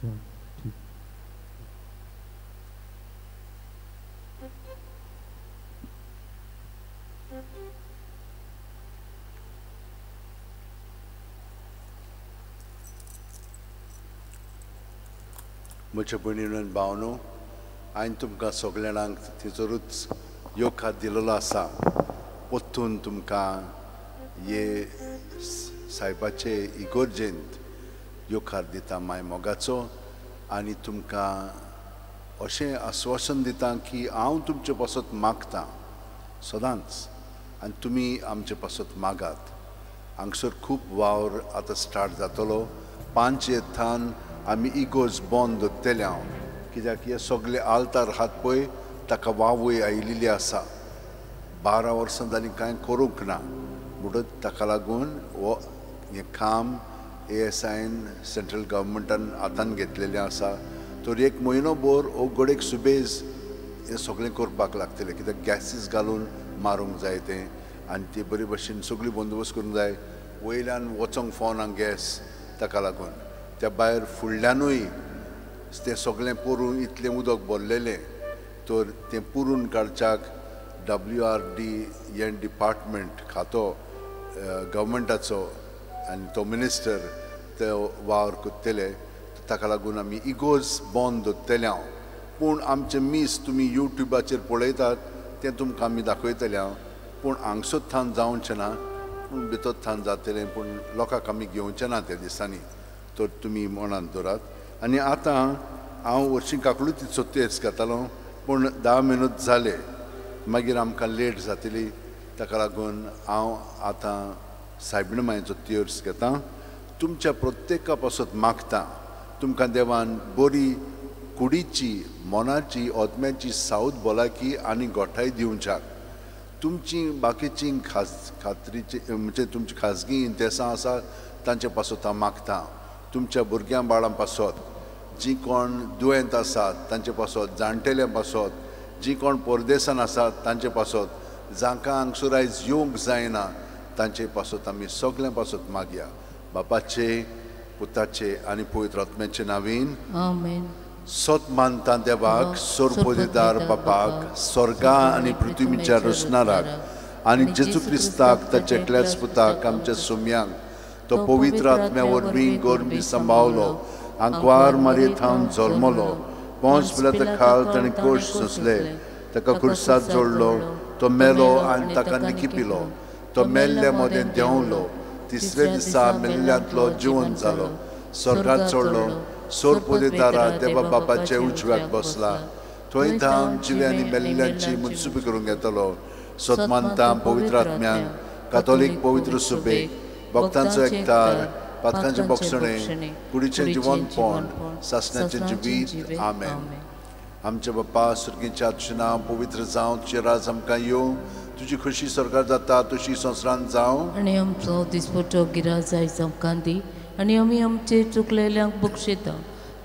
म्हज्या भयणीनो आनी भावनो हांवें तुमकां सगळ्यांक थंयसरूच योगा दिलेलो आसा परतून तुमकां हे सायबाचे इगोर्जेंत योगा दिता माय मोगाचो आनी तुमकां अशें आश्वासन दिता की हांव तुमचे पासत मागतां सदांच आनी तुमी आमचे पासत मागात. हांगसर खूब वावर आतां स्टार्ट जातलो 5 येथान आमी इगोज बंद दवरतले हांव कित्याक हे सगळे आल्तार आहात पळय ताका वावय आयिल्ली आसा 12 वर्सां जालीं कांय करूंक ना म्हणटच ताका लागून हो हें काम ASIन सेंट्रल गव्हर्मेंटान हातान घेतलेलें आसा. तर 1 म्हयनो भर हो गोडेक सुबेज हें सगळें करपाक लागतलें कित्याक गॅसीस घालून मारूंक जाय तें आनी ती बरे भशेन सगळी बंदोबस्त करूंक जाय. वयल्यान वचोंक फावना गॅस ताका लागून त्या भायर फुडल्यानूय तें सगळें पुरून इतलें उदक भरलेलें तर तें पुरून काडच्याक WRD हें डिपार्टमेंट खातो गव्हर्मेंटाचो आनी तो मिनिस्टर ते वावर करतले ताका लागून आमी इगोज बंद दवरतले हांव. पूण आमचे मीस तुमी यूट्यूबाचेर पळयतात तें तुमकां आमी दाखयतले हांव. पूण हांगसर थान जावचें ना पूण भितर थान जातलें पूण लोकांक आमी घेवचें ना त्या दिसांनी तर तुमी मनांत दवरात. आनी आतां हांव वर्शिकाकूच सोत्तेस घेतालो पूण 10 मिनट जाले मागीर आमकां लेट जातली ताका लागून हांव आतां सायबीण मायेचो तियर्स घेतां. तुमच्या प्रत्येका पासत मागतां तुमकां देवान बरी कुडीची मनाची ओतम्याची सावध भलायकी आनी गोठाय दिवच्याक. तुमची बाकीची खात्रीची म्हणजे तुमची खाजगी इंतेसां आसा तांचे पासत हांव मागतां. तुमच्या भुरग्यां बाळां पासत जीं कोण दुयेंत आसात तांचे पासत जाणटेल्या पासत जीं कोण परदेसान आसात तांचे पासत जांकां हांगसर आयज येवंक जायना तांचे पासत आमी सगळ्यां पासत मागया. बापाचे पुताचे आनी पवित्र आत्म्याचे नांवीन आमेन. सोत मानता देवाक सोरपोदिदार बापाक स्वर्गा आनी पृथ्वीच्या रचणाराक आनी जेजू क्रिस्ताक ताचे एकल्याच पुताक आमच्या सुम्यांक तो पवित्र आत्म्या वरवीं गोरमी सांबाळलो आंकवार मारयेंत हांव जल्मलो पोंच पिलाता खाल ताणें कोश सोंसले ताका खुर्सात जोडलो तो मेलो आनी ताका निखिपिलो तो मेल्ल्या मोदें देंवलो तिसरे दिसा मेल्ल्यांतलो जिवंत जालो स्वर्गांत चडलो सोरपोदिदारा देवा बापाचे उजव्याक बसला थंय हांव जिवे आनी मेल्ल्यांची मुनसुबी करूंक येतलो. सोतमानता पवित्र आत्म्यांक कातोलीक पवित्र सुबेक भक्तांचो एकठार पातकांचे बोगसणे कुडीचें जिवंतपण सासणाचें जिवीत आमेन. आमचे बाप्पा सुर्गीच्या तुजें नांव पवित्र जावं तुजें राज आमकां येवं तुजी खुशी स्वर्गांत जाता तशी संवसारांत जावं आनी आमचो दिसपट्टो गिराय आयज आमकां दी आनी आमी आमचे चुकलेल्यांक बक्षिता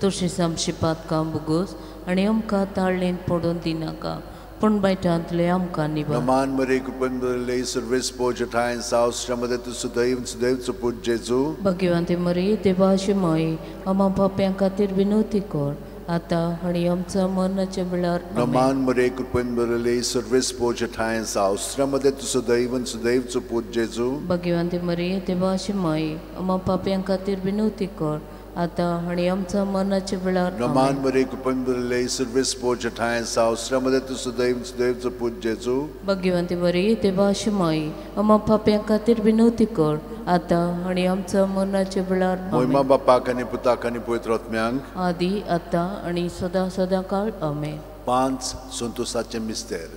तशीच आमची पातकां बुगोस आनी आमकां ताळणेंत पडून दिनाका पूण बायटांतले आमकां निवार. नमान मरे कृपन बरले सर्वेस पोजठाय सावस्रामध्ये तू सुदैवचो पूत जेजू भगवंते मरी देवाची माई आमा पाप्यां खातीर विनवती कर आतां आनी आमच्या मरणाच्या वेळार. नमान मरे कृपन बरले सर्वेस पोजठाय सावस्रामध्ये तू सुदैवचो पूत जेजू भगवंते मरी देवाची माई आमा पाप्यां खातीर विनवती कर आतां आनी आमच्या मरणाच्या वेळार. नमान मरे कृपन बरले सर्वेस पोजठाय सावस्रामध्ये तू सुदैवचो पूत जेजू भगवंते मरी देवाची माई आमा पाप्यां खातीर विनवती कर आतां आनी आमच्या मरणाच्या वेळार. महिमा बापाक आनी पुताक आनी पवित्र आत्म्यांक आदी आतां आनी सदां काळ आमेन. 5 संतोसाचे मिस्तेर.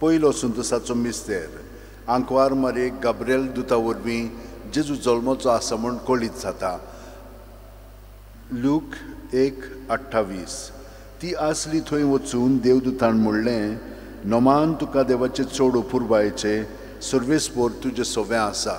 पयलो संतोसाचो मिस्तेर आंकवार मारेक गाब्रिएल दुता वरवीं जेजू जल्माचो आसा म्हूण कळीत जाता. लूक 1:28 ती आसली थंय वचून देवदूतान म्हणलें नोमान तुका देवाचे चड उपुरबायेचे सर्वेस्पोर तुजे सोवें आसा.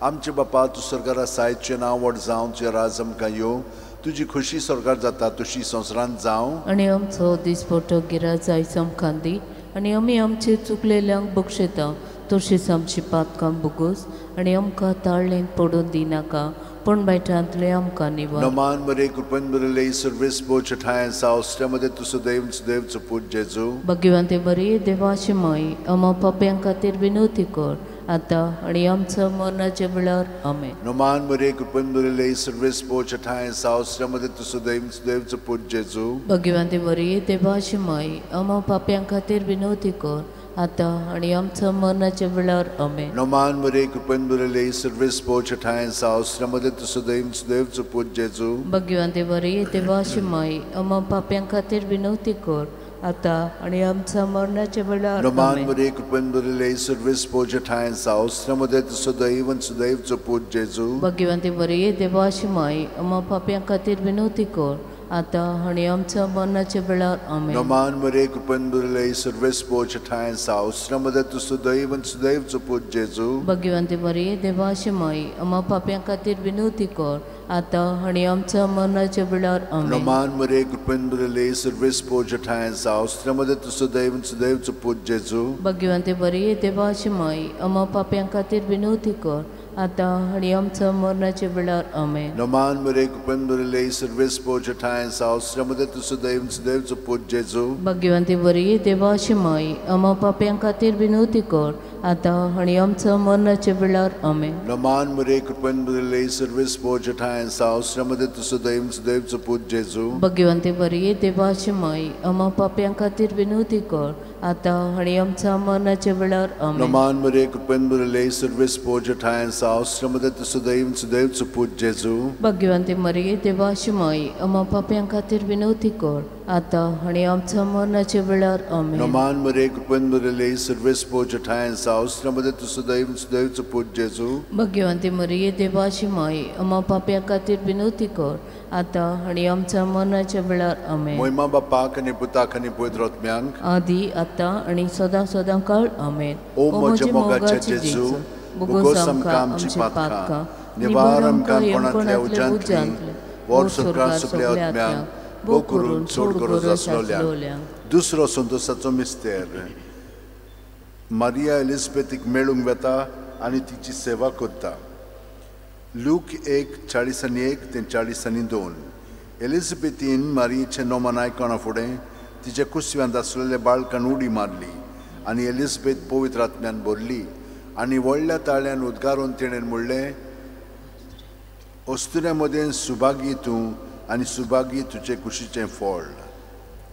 आमचे बापा तूं स्वर्गार आसा तुजें नांव व्हड जावं तुजें राज आमकां येवं तुजी खुशी स्वर्गार जाता तशी संवसारांत जावं आनी आमचो दिसपट्टो गिराय आयज आमकां दी आनी आमी आमचे चुकलेल्यांक बक्षिता तशीच आमची पातकां बुगोस आनी आमकां ताळणेंत पडून दिनाका पूण बायटांतले आमकां निवार. नमान मरे कृपेन बरले सर्विस बोच ठाय सावस्ट्यामध्ये तुझं देवचं पूज जेजू. भगवंते बरी देवाची माई आम्हा पाप्यां खातीर विनवती कर आतां आनी आमच्या मरणाच्या वेळार आमेन. नमान मरे कृपेन बरले सर्विस बोच ठाय सावस्ट्यामध्ये तुझं देवचं पूज जेजू. भगवंते बरी देवाची माई आम्हा पाप्यां खातीर विनवती कर आतां आनी आमच्या मरणाच्या वेळार आमेन. नमान मरे कृपेन बरले सर्विस बोच ठाय सावस्ट्यामध्ये तुझं देवचं पूज जेजू. भगवंते बरी देवाची माई आम्हा पाप्यां खातीर विनवती कर आतां आनी आमच्या मरणाच्या वेळार नमान आमेन. मरे कृपेन बरले सर्विस बोच ठाय सावस्ट्यामध्ये तुझं देवचं पूज जेजू. भगवंते बरी देवाची माई आम्हा पाप्यां खातीर विनवती कर आतां आनी आमच्या मरणाच्या वेळार आमेन. नमान मरे कृपेन बरले सर्विस बोच ठाय सावस्ट्यामध्ये तुझं देवचं पूज जेजू. भगवंते बरी देवाची माई आम्हा पाप्यां खातीर विनवती कर आतां आनी आमच्या मरणाच्या वेळार आमेन. नमान मरे कृपेन बरले सर्विस बोच ठाय सावस्ट्यामध्ये तुझं देवचं पूज जेजू. भगवंते बरी देवाची माई आम्हा पाप्यां खातीर विनवती कर आतां आनी आमच्या मरणाच्या वेळार आमेन. नमान मरे कृपेन बरले सर्विस बोच ठाय सावस्ट्यामध्ये तुझं देवचं पूज जेजू. भगवंते बरी देवाची माई आम्हा पाप्यां खातीर विनवती कर आतां आनी आमच्या मरणाच्या वेळार आमेन. नमान मरे कृपेन बरले सर्विस बोच ठाय सावस्ट्यामध्ये तुझं देवचं पूज जेजू. भगवंते बरी देवाची माई आम्हा पाप्यां खातीर विनवती कर आतां आनी आमच्या मरणाच्या वेळार आमेन. नमान मरे कृपेन बरले सर्विस बोच ठाय सावस्ट्यामध्ये तुझं देवचं पूज जेजू. भगवंते मरी देवाची माई आम्हा पाप्यां खातीर विनवती कर आतां आनी आमच्या मरणाच्या वेळार आमेन. नमान मरे कृपेन बरले सर्विस बोच ठाय सावस्ट्यामध्ये तुझं देवचं पूज जेजू. भगवंते मरी देवाची माई आम्हा पाप्यां खातीर विनवती कर आतां आनी आमच्या मरणाच्या वेळार आमेन. मोहिमा बापाक आनी पुताक आनी पवित्र आत्म्यांक आदी आतां आनी सदां काळ आमेन. ओ म्हज्या मोगाचे जेजू, भुगोस आमकां आमची पातकां, निवार आमकां कोणांतल्या उज्यांतली, वर सुरकार सगल्या आत्म्यांक, भोव करून सोड गरज आसलोल्यांक. दुसरो संतोशाचो मिस्तेर. मारिया एलिझबेथीक मेळूंक वेता आनी तिची सेवा करता. लूक 1:41 ते 42. एलिझबेथीन मारियेचें नोमान आयकना फुडें तिच्या कुसव्यांत आसलेल्या बाळकान उडी मारली आनी एलिझबेथ पवित्र आत्म्यान भरली आनी व्हडल्या ताळ्यान उद्गारून तिणें म्हणलें, अस्तुऱ्या मदें सुभागी तूं आनी सुभागी तुजे कुशीचें फळ.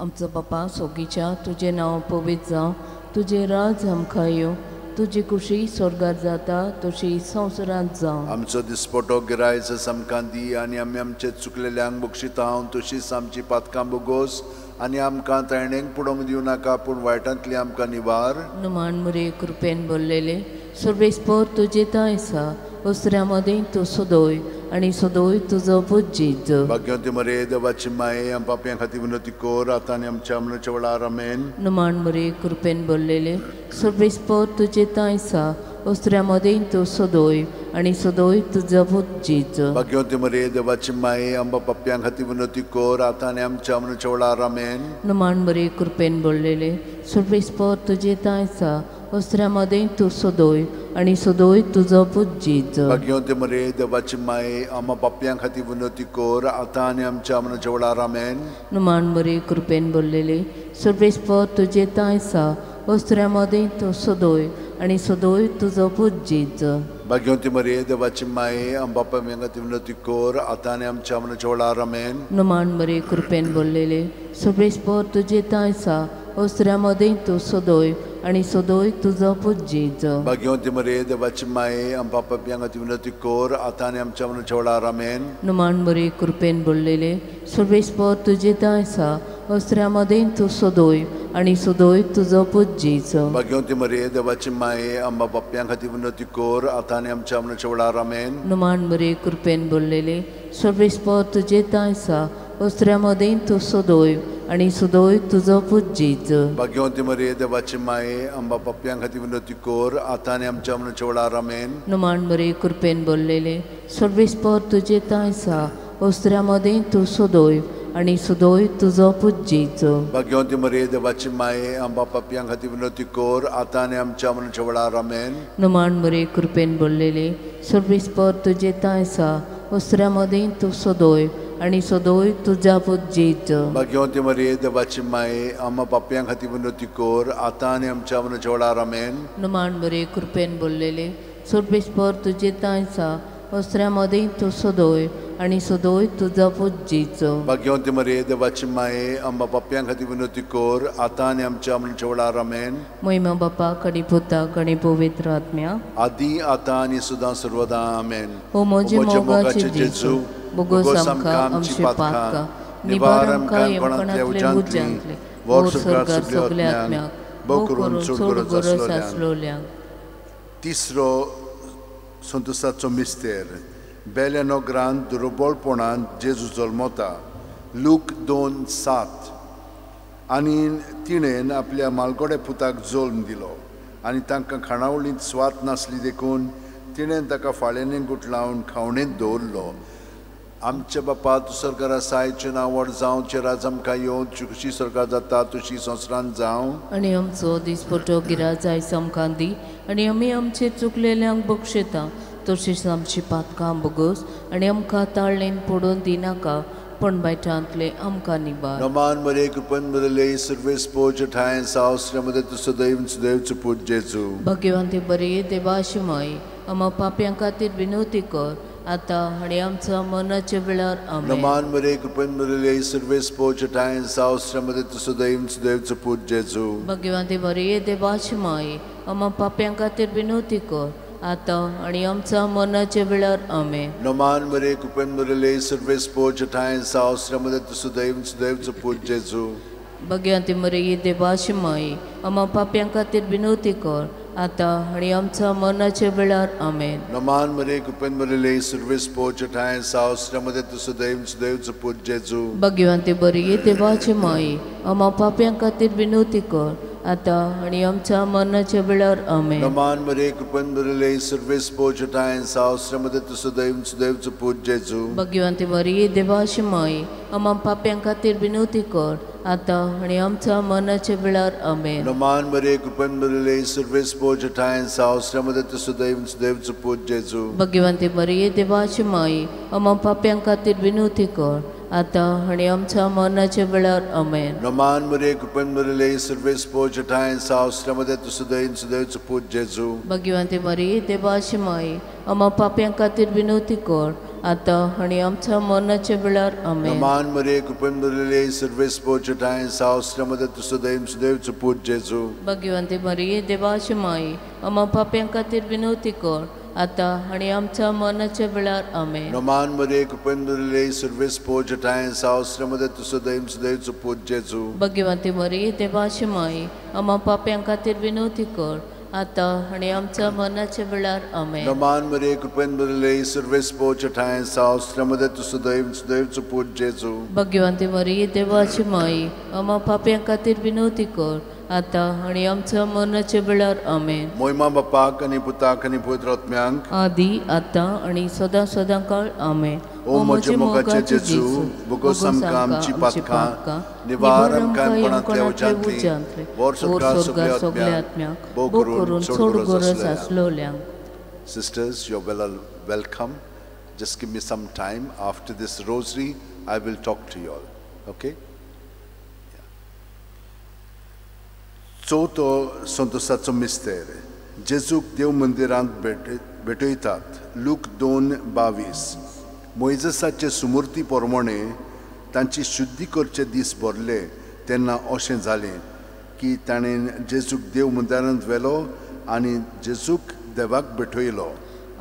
आमचो बापा सोगीच्या तुजें नांव पवित्र जावं, तुजें राज आमकां येवं, तुजी कुशी स्वर्गात जाता तशी संवसारांत जावं. आमचो दिसपटो गिरायज आमकां दी आनी आमी आमचे चुकलेल्यांक बक्षिता तशीच आमची पातकां बोगोस आनी आमकां तायणेक पडोवंक दिवं नाका पूण वायटांतली आमकां निवार. नमान मरे कृपेन भरलेले सर्वेस्पर तुजे ताय आसा, उसऱ्या मदीं तूं सदोय आनी सदोय तुजो पुजीत. भाग्यवती मरे देवाची माये आम पापयां खातीर विनवती कर आतां आनी आमच्या मरणाच्या वेळार आमेन. नमान मरे कृपेन भरलेले सर्वेस्पर तुजे ताय आसा, उसऱ्या मदीं तूं सदोय आनी सदोय तुजो पुजीत. भाग्यवती मरे देवाची माये आम पापयां खातीर विनवती कर आतां आनी आमच्या मरणाच्या वेळार आमेन. नमान मरे कृपेन भरलेले सर्वेस्पर तुजे ताय आसा, उसऱ्या मदीं तूं सदोय आनी सदोय तुजो पुजीत. भाग्यवती मरे देवाची माये आम पापयां खातीर विनवती कर आतां आनी आमच्या मरणाच्या वेळार आमेन. नमान मरे कृपेन भरलेले सर्वेस्पर तुजे ताय आसा, उसऱ्या मदीं तूं सदोय आनी सदोय तुजो पुजीत. भाग्यवती मरे देवाची माये आम पापयां खातीर विनवती कर आतां आनी आमच्या मरणाच्या वेळार आमेन. नमान मरे कृपेन भरलेले सर्वेस्पर तुजे ताय आसा, उसऱ्या मदीं तूं सदोय आनी सदोय तुजो पुजीत. भाग्यवती मरे देवाची माये आम पापयां खातीर विनवती कर आतां आनी आमच्या मरणाच्या वेळार आमेन. नमान मरे कृपेन भरलेले सर्वेस्पर तुजे ताय आसा, उसऱ्या मदीं तूं सदोय आनी सदोय तुजो पुजीत. भाग्यवती मरे देवाची माये आम पापयां खातीर विनवती कर आतां आनी आमच्या मरणाच्या वेळार आमेन. नमान मरे कृपेन भरलेले सर्वेस्पर तुजे ताय आसा, उसऱ्या मदीं तूं सदोय आनी सदोय तुजो पुजीत. भाग्यवती मरे देवाची माये आम पापयां खातीर विनवती कर आतां आनी आमच्या मरणाच्या वेळार आमेन. नमान मरे कृपेन भरलेले सर्वेस्पर तुजे ताय आसा, उसऱ्या मदीं तूं सदोय आनी सदोय तुजो पुजीत. भाग्यवती मरे देवाची माये आम पापयां खातीर विनवती कर आतां आनी आमच्या मरणाच्या वेळार आमेन. नमान मरे कृपेन भरलेले सर्वेस्पर तुजे ताय आसा, वस्त्रामध्ये तू सदोय आणि सदोय तुझ्या बुज्जीचो. भाग्यवंती मरिये देवाची माये आम्हा पापयां खातीर विनवती कोर आतां आनी आमच्या मनाच्या वेळार आमेन. नमान बरे कृपेन बोललेले सोडबेस्पर तुझे तांयसा वस्त्रामध्ये तू सदोय आणि सदोय तुझा बुज्जीचो. भाग्यवंती मरिये देवाची माये आम्हा पापयां खातीर विनवती कोर आतां आनी आमच्या मनाच्या वेळार आमेन. महिमा बापा कडी पुता कडी पवित्र आत्म्या आदी आतां आनी सुद्दां सर्वदां आमेन. ओ म्हजे मोगाचे जेजू बोगोस आमकां आमची पातकां निबार आमकां येवकणांतले उज्यांतले वर स्वर्गार सगल्या आत्म्याक भोव करून चड गरज आसलोल्यांक. तिसरो संतोसाचो मिस्तेर बेल्या नोगरांत दुर्बळपणांत जेजू जल्मता. लूक 2:7. आनी तिणेन आपल्या मालगोड्या पुताक जल्म दिलो आनी तांकां खाणावळींत स्वात नासली देखून तिणेन ताका फाळेंनी गुटलावन खावणेंत दवरलो. आमच्या बापा तूं स्वर्गार आसा आयचें नांव व्हड जावं चे राज आमकां येवं कशी स्वर्गार जाता तशी संवसारांत जावं. आनी आमचो दिसपटो गिराज आयज आमकां दी आनी आमी आमचे चुकलेल्यांक बक्षिता तशीच आमची पातकां बोगोस आनी आमकां ताळणेन पडून दिनाका पण बायटांतले आमकां निबार. नमान मरे कृपन बरले सर्वेस पोच ठाय सावस्रामध्ये तू सदैव सुदैवच पूज जेजू. भाग्यवंती बरी देवाशी माई आम्हा पाप्यां खातीर विनवती कर आतां आनी आमच्या मनाच्या वेळार आमेन. नमान मरे कृपन बरले सर्वेस पोच ठाय सावस्रामध्ये तू सदैव सुदैवच पूज जेजू. भाग्यवंती बरी देवाशी माई आम्हा पाप्यां खातीर विनवती कर आतां आनी आमच्या मनाच्या वेळार आमेन. नमान मरे कृपन बरले सर्वेस पोच ठाय सावस्रामध्ये तू सदैव सुदैवच पूज जेजू. भाग्यवंती मरी देवाशी माई आम्हा पाप्यां खातीर विनवती कर आतां आनी आमच्या मनाच्या वेळार आमेन. नमान मरे कृपन बरले सर्वेस पोच ठाय सावस्रामध्ये तू सदैव सुदैवच पूज जेजू. भाग्यवंती बरी देवाची माई आम्हा पाप्यां खातीर विनवती कर आतां आनी आमच्या मनाच्या वेळार आमेन. नमान मरे कृपन बरले सर्वेस पोच ठाय सावस्रामध्ये तू सदैव सुदैवच पूज जेजू. भाग्यवंती मरी देवाची माई आम्हा पाप्यां खातीर विनवती कर आतां आनी आमच्या मनाच्या वेळार आमेन. नमान मरे कृपन बरले सर्वेस पोच ठाय सावस्रामध्ये तू सदैव सुदैवच पूज जेजू. भाग्यवंती मरी देवाची माई आम्हा पाप्यां खातीर विनवती कर आतां आनी आमच्या मनाच्या वेळार आमेन. नमान मरे कृपन बरले सर्वेस पोच ठाय सावस्रामध्ये तू सदैव सुदैवच पूज जेजू. भाग्यवंती मरी देवाची माई आम्हा पाप्यां खातीर विनवती कर आतां आनी आमच्या मनाच्या वेळार आमेन. नमान मरे कृपन बरले सर्वेस पोच ठाय सावस्रामध्ये तू सदैव सुदैवच पूज जेजू. भाग्यवंती मरी देवाची माई आम्हा पाप्यां खातीर विनवती कर आतां आनी आमच्या मनाच्या वेळार आमेन. नमान मरे कृपन बरले सर्वेस पोच ठाय सावस्रामध्ये तू सदैव सुदैवच पूज जेजू. भाग्यवंती मरी देवाची माई आम्हा पाप्यां खातीर विनवती कर आतां आनी आमच्या मनाच्या वेळार आमेन. नमान मरे कृपन बरले सर्वेस पोच ठाय सावस्रामध्ये तू सदैव सुदैवच पूज जेजू. भाग्यवंती मरी देवाची माई आम्हा पाप्यां खातीर विनवती कर आतां आनी आमच्या मनाच्या वेळार आमेन. मोहिमा बापाक आनी पुताक आनी पवित्र आत्म्यांक आदी आतां आनी सदां सदां काळ आमेन. ओ म्हजे मोगाचे जेजू बोगोस आमकां आमची पातकां निबार आमकां कोणांतल्या उज्यांतली वर स्वर्गार सगल्या आत्म्यांक भोव करून चड गरज आसलोल्यांक. Sisters, you're welcome. Just give me some time. After this rosary, I will talk to you all. Okay? चवथो संतोसाचो मिस्तेर जेजूक देव मंदिरांत भेटयतात. लूक 2:22. मोइजेसाचे सुमूर्ती प्रमाणे तांची शुद्धी करचे दीस भरले तेन्ना अशें जालें की ताणें जेजूक देव मंदिरांत व्हेलो आनी जेजूक देवाक भेटयलो.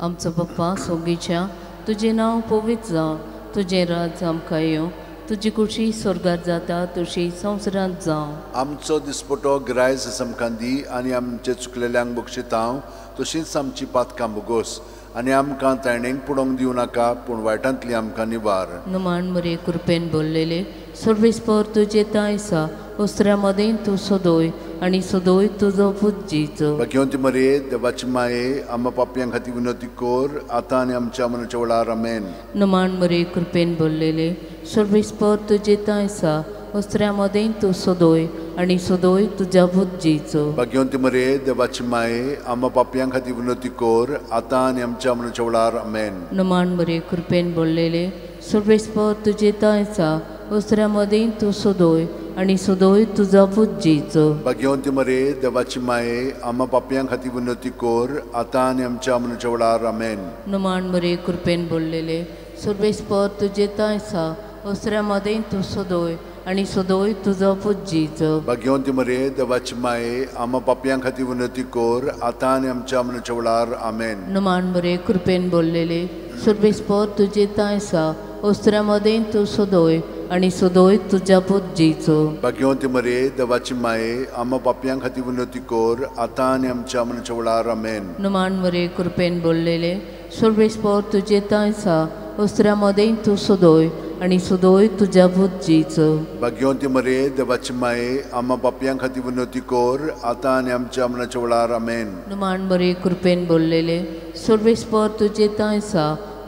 आमचो पप्पा सोगीच्या तुजें नांव पवित्र जावं तुजें राज आमकां येवं तुजी कुशी स्वर्गार जाता तशी संवसारांत जावं. आमचो दिसपटो गिरायज आमकां दी आनी आमचे चुकलेल्यांक बक्षितांव तशींच आमची पातकां बोगोस आनी आमकां तायणेक पडोवंक दिवं नाका पूण वायटांतली आमकां निबार. नमान मरे कृपेन बोललेले सर्वेस्पर तुजे तांयसा वस्त्रामध्ये तूं सदोय आनी सदोय तुजो बुज्जीचो. भाग्यवंती मरिये देवाची माये आम्हा पापयां खातीर विनवती कोर आतां आनी आमच्या मनाच्या वेळार आमेन. नमान मरे कृपेन बोललेले सर्वेस्पर तुजे तांयसा वस्त्रामध्ये तूं सदोय आनी सदोय तुज्या बुज्जीचो. भाग्यवंती मरे देवाची माये आम्हा पापयां खातीर विनोती कोर आतां आनी आमच्या मरणाच्या वेळार आमेन. नमान बरे कृपेन बोललेले सर्वेस्पर तुजे तायसा उसऱ्या मदीं तूं सदोय आनी सदोय तुजा बुज्जीचो. भाग्यवंती मरे देवाची माये आम्हा पापयां खातीर विनोती कोर आतां आनी आमच्या मरणाच्या वेळार आमेन. नमान बरे कृपेन बोललेले सर्वेस्पर तुजे तायसा उसऱ्या मदीं तूं सदोय आनी सदोय तुजा बुज्जीचो. भाग्यवंती मरे देवाची माये आम्हा पापयां खातीर विनोती कोर आतां आनी आमच्या मरणाच्या वेळार आमेन. नमान बरे कृपेन बोललेले सर्वेस्पर तुजे तायसा उसऱ्या मदीं तूं सदोय आनी सदोय तुज्या बुज्जीचो. भाग्यवंती मरे देवाची माये आम्हा पापयां खातीर विनोती कोर आतां आनी आमच्या मरणाच्या वेळार आमेन. नमान बरे कृपेन बोललेले सर्वेस्पर तुजे तायसा उसऱ्या मदीं तूं सदोय आनी सदोय तुज्या बुज्जीचो. भाग्यवंती मरे देवाची माये आम्हा पापयां खातीर विनोती कोर आतां आनी आमच्या मरणाच्या वेळार आमेन. नमान बरे कृपेन बोललेले सर्वेस्पर तुजे तायसा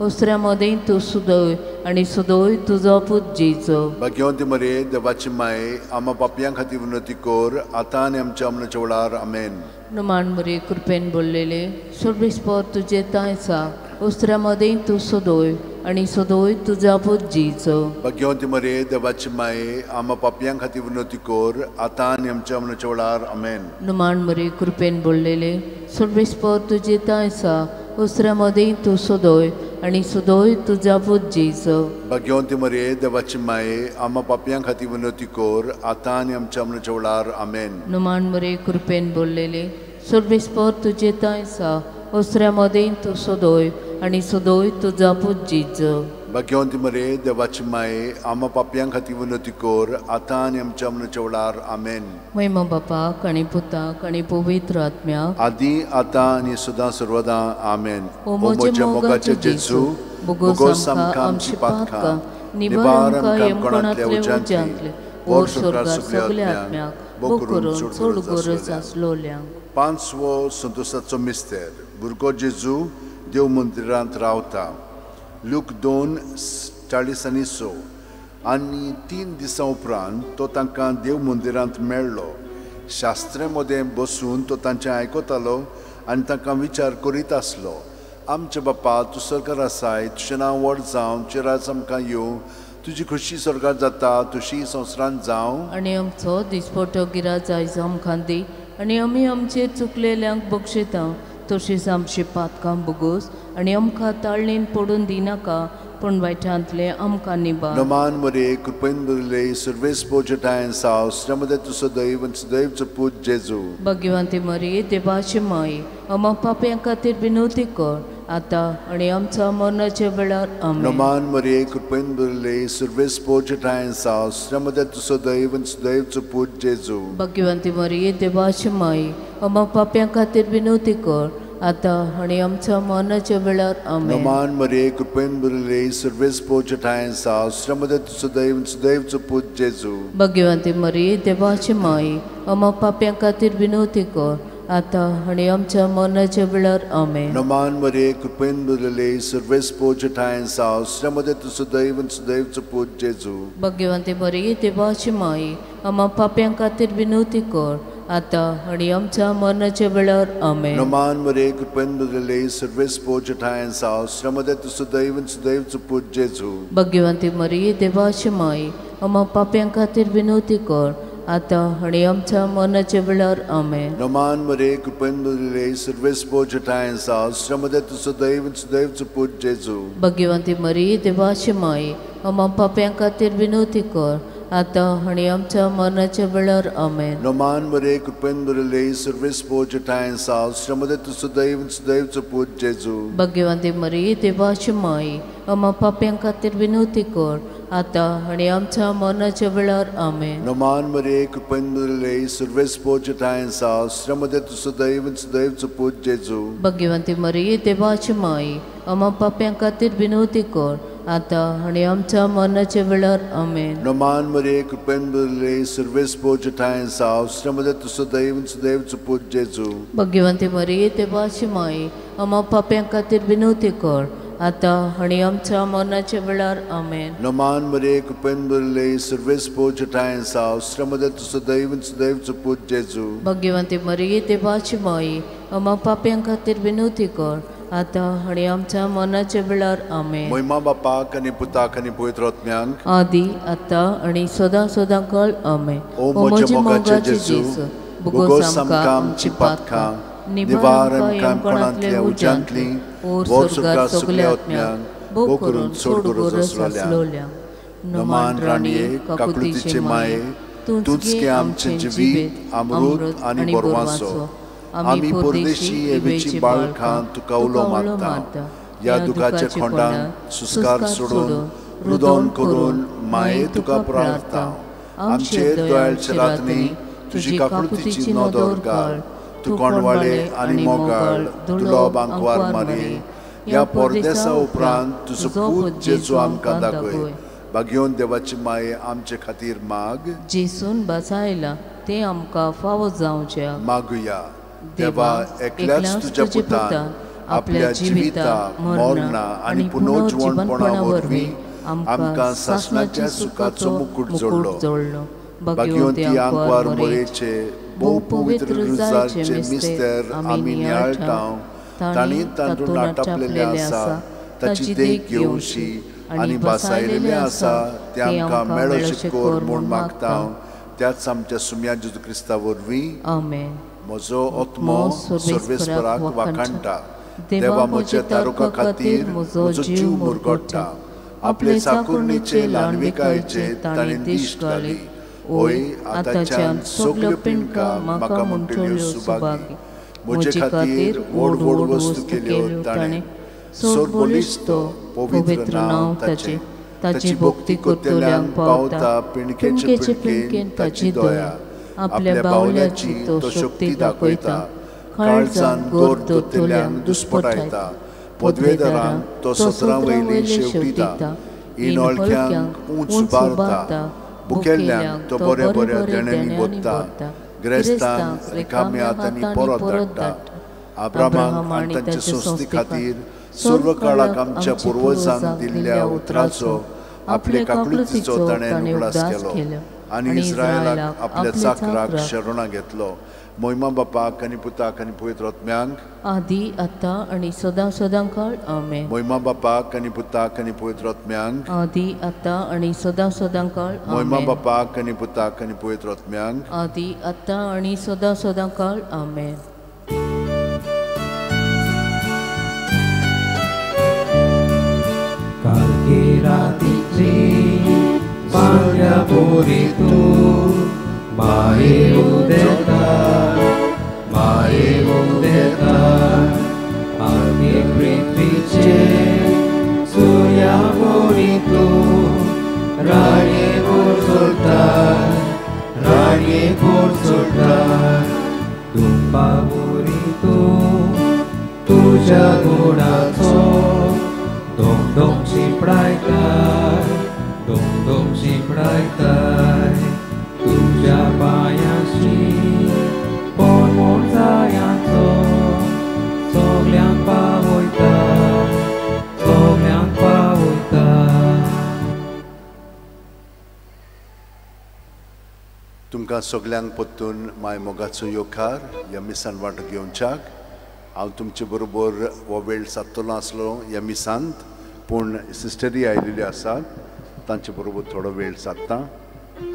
उसऱ्या मदीं तूं सदोय आनी सदोय तुजो बुज्जीचो. भाग्यवंती मरे देवाची माये आम्हा पापयां खातीर विनोती कोर आतां आनी आमच्या मरणाच्या वेळार आमेन. नमान बरे कृपेन बोललेले सर्वेस्पर तुजे तायसा उसऱ्या मदीं तूं सदोय आनी सदोय तुज्या बुज्जीचो. भाग्यवंती मरे देवाची माये आम्हा पापयां खातीर विनोती कोर आतां आनी आमच्या मरणाच्या वेळार आमेन. नमान बरे कृपेन बोललेले सर्वेस्पर तुजे तायसा उसऱ्या मदीं तूं सदोय आनी सदोय तुज्या बुज्जीचो. भाग्यवंती मरे देवाची माये आम्हा पापयां खातीर विनोती कोर आतां आनी आमच्या मरणाच्या वेळार आमेन. नमान बरे कृपेन बोललेले सर्वेस्पर तुजे तायसा उसऱ्या मदीं तूं सदोय आनी सदोय तुज्या बुज्जीचो. भाग्यवंती मरे देवाची माये आम्हा पापयां खातीर विनोती कोर आतां आनी आमच्या मरणाच्या वेळार आमेन. महिमा बापाक आनी पुताक आनी पवित्र आत्म्याक आदी आतां आनी सदां सर्वदां आमेन. ओ म्हज्या मोगाचे जेजू भोगोस आमकां आमची पातकां निबार आमकां येमकोणांतले उज्यांतले ओर स्वर्गांत सगल्या आत्म्याक बो करून चड गरज आसलोल्यांक. पांचवो संतोशाचो मिस्तेर भुरगो जेजू देव मंदिरांत रावता. लूक 2:40-6 आनी 3 दिसां उपरांत तो तांकां देव मंदिरांत मेळ्ळो. शास्त्रे मदें बसून तो तांचें आयकतालो आनी तांकां विचार करीत आसलो. आमचे बापा तूं स्वर्गार आसाय, तुजें नांव व्हड जावं, तुजें राज आमकां येवं, तुजी खुशी स्वर्गार जाता तुशी संवसारांत जावं. आनी आमचो दिसपटो गिराज आयज आमकां दी आनी आमी आमचेर चुकलेल्यांक बक्षिता तशींच आमची पातकां बुगोस आनी आमकां ताळणेन पडून दिनाका पूण वायटांतले आमकां निबार. नमान मरे कृपेन बरले सर्वेस पोजटायन साव श्रमदे तुसो दैव सदैवचो पूज जेजू. भगवंती मरी देवाची माय आमा पाप्यां खातीर विनोती कर आतां आनी आमच्या मरणाच्या वेळार आमेन. नमान मरे कृपेन बरले सर्वेस पोजटायन साव श्रमदे तुसो दैव सदैवचो पूज जेजू. भगवंती मरी देवाची माय आमा पाप्यां खातीर विनोती कर आतां आनी आमच्या मरणाच्या वेळार आमेन. नमान मरे कृपेन बरले सर्वेस पोजटायन साव श्रमदे तुसो दैव सदैवचो पूज जेजू. भगवंती मरी देवाची माय आमा पाप्यां खातीर विनोती कर आतां आनी आमच्या मरणाच्या वेळार आमेन. नमान मरे कृपेन बरले सर्वेस पोजटायन साव श्रमदे तुसो दैव सदैवचो पूज जेजू. भगवंती मरी देवाची माय आमा पाप्यां खातीर विनोती कर आतां आनी आमच्या मरणाच्या वेळार आमेन. नमान मरे कृपेन बरले सर्वेस पोजटायन साव श्रमदे तुसो दैव सदैवचो पूज जेजू. भगवंती मरी देवाची माय आमा पाप्यां खातीर विनोती कर आतां आनी आमच्या मरणाच्या वेळार आमेन. नमान मरे कृपेन बरले सर्वेस पोजटायन साव श्रमदे तुसो दैव सदैवचो पूज जेजू. भगवंती मरी देवाची माय आमा पाप्यां खातीर विनोती कर आतां आनी आमच्या मरणाच्या वेळार आमेन. नमान मरे कृपेन बरले सर्वेस पोजटायन साव श्रमदे तुसो दैव सदैवचो पूज जेजू. भगवंती मरी देवाची माय आमा पाप्यां खातीर विनोती कर आतां आनी आमच्या मरणाच्या वेळार आमेन. नमान मरे कृपेन बरले सर्वेस पोजटायन साव श्रमदे तुसो दैव सदैवचो पूज जेजू. भगवंती मरी देवाची माय आमा पाप्यां खातीर विनोती कर आतां आनी आमच्या मरणाच्या वेळार आमेन. नमान मरे कृपेन बरले सर्वेस पोजटायन साव श्रमदे तुसो दैव सदैवचो पूज जेजू. भगवंती मरी देवाची माय आमा पाप्यां खातीर विनोती कर आता आणि आमच्या मरणाच्या वेळार आमेन. Naman Maria Kupenburle, Service Pochatain Sao, Sramadat Sudaivin Sudaiv Suput Jesu. Bhagyavanti मरिये देवाची माई, आम्हा पाप्यां खातीर विनवती कर, आता आणि आमच्या मरणाच्या वेळार आमेन. Moima Bapak and Putak and Puetrotmiang. आदी आता आणि सदा सदांकाळ आमेन. O म्हजे Mojamogache मोगाचे Jesu, जेस Bugos Samkam Chipatka, Nivaram Kampanatlia Ujantli, Vorsuka Sukliotmiang, Bokurun Sorgurus Raslolia. Naman Ranie, Kakutiche Mae, Tunske Amche Jivit, Amrut, Ani Borwaso. आम्ही परदेशी एवेची बाळखां तुका उलो मारता या दुखाच्या खोंडान सुस्कार सोडून रुदोन करून माये तुका प्रार्थना आमचेर दयाळच्या रातनी तुजी काकुळतीची नदर घाल तू कोणवाळे आनी मोगाळ दुर्लभ आंकवार मारी या परदेसा उपरांत तुजो पूत जेजू आमकां दाखय भाग्योन देवाची माये आमचे खातीर माग जेसून बसायला ते आमकां फावो जावच्या मागुया देवा एकल्याच तुझ्या पुतान आपल्या जिविता मरणा आणि पुनर्जीवनपणा वरवीं आमकां सासणाच्या सुखाचो मुकुट जोडलो भाग्यवंती आंकवार मोरेचे भोव पवित्र रुजाचे मिस्तेर आमी नियाळटाव तांणी तांतून आटापलेले आसा ताची देख घेवशी आनी बसायलेले आसा ते आमकां मेळोशे कोर म्हूण मागता त्याच आमच्या सुम्या जेजू क्रिस्ता वरवीं आमेन. म्हजो आत्मो सर्वेस्पराक वाखाणटा देवा म्हज्या तारुका खातीर म्हजो जीव मुरगोडटा आपले चाकुरणीचे ल्हानविकायेचे ताणें दिश्ट घाली ओय आतांच्यान सगल्यो पिणकां म्हाका म्हणटल्यो सुभागी म्हजे खातीर व्हड व्हड वस्तू केल्यो ताणें सोरबोलिस्तो पवित्र नांव ताचें ताची भक्ती करतल्यांक पावता पिणकेचे पिणकेन ताची दया आपल्या बावल्याची तो शक्ती दाखयता काळजान गोर दोतोल्यांक दुस्पटायता पदवेदारांक तो सतरां वयली शेवटिता इनोळक्यांक उंच उबारता भुकेल्ल्यांक तो बऱ्या बऱ्या देण्यांनी बोदता गिरेस्तांक रिकाम्या हातांनी परत धाडटा अब्रामाक आनी तांचे संस्थे खातीर सर्व काळाक आमच्या पुर्वजांक दिल्ल्या उतराचो आपले काकुळतीचो ताणें उगडास केलो आनी इस्रायलाक आपल्या चाकराक शरणा घेतलो मोहिमा बापाक आनी पुताक आनी पवित्र आत्म्यांक आदी आतां आनी सदां सदांकाळ आमेन. मोहिमा बापाक आनी पुताक आनी पवित्र आत्म्यांक आदी आतां आनी सदां सदांकाळ मोहिमा आमेन. बापाक आनी पुताक आनी पवित्र आत्म्यांक आदी आतां आनी सदां सदांकाळ आमेन. Paglia puritu, mae udeta, agi pritvice, surya puritu, ranie por sultan, tumpa puritu, tuja gunaco, dong dong si praikai. Dong si praitai, tuja payashi, pon zayanto, sogliang pahoita. तुमकां सगल्यांक परतून माय मोगाचो योकार ह्या मिसान वांटो घेवच्याक हांव तुमचे बरोबर हो वेळ सादतलो आसलो ह्या मिसांत पूण सिस्टरी आयिल्ली आसात तांचे बरोबर थोडो वेळ सादता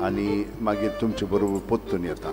आनी मागीर तुमचे बरोबर परतून येता.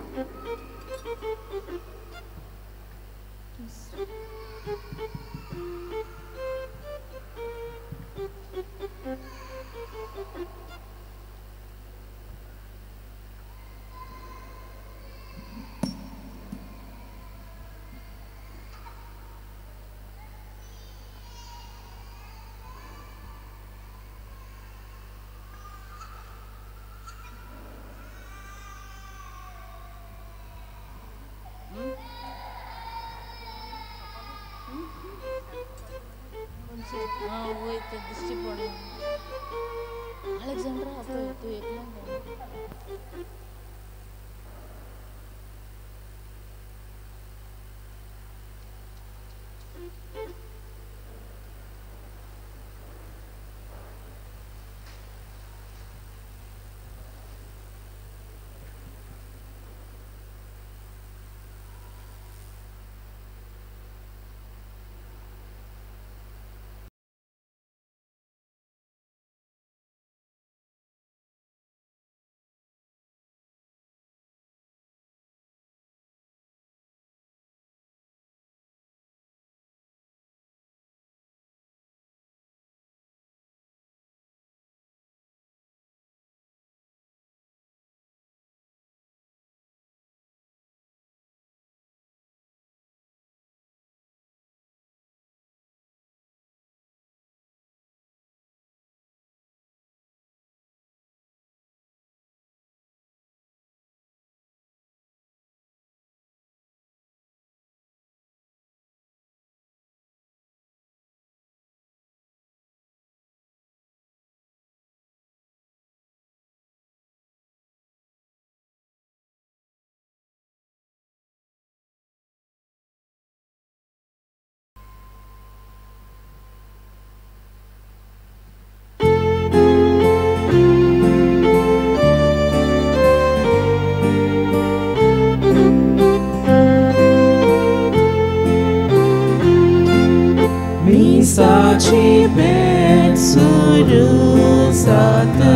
मिसाची भेट सुरू जाता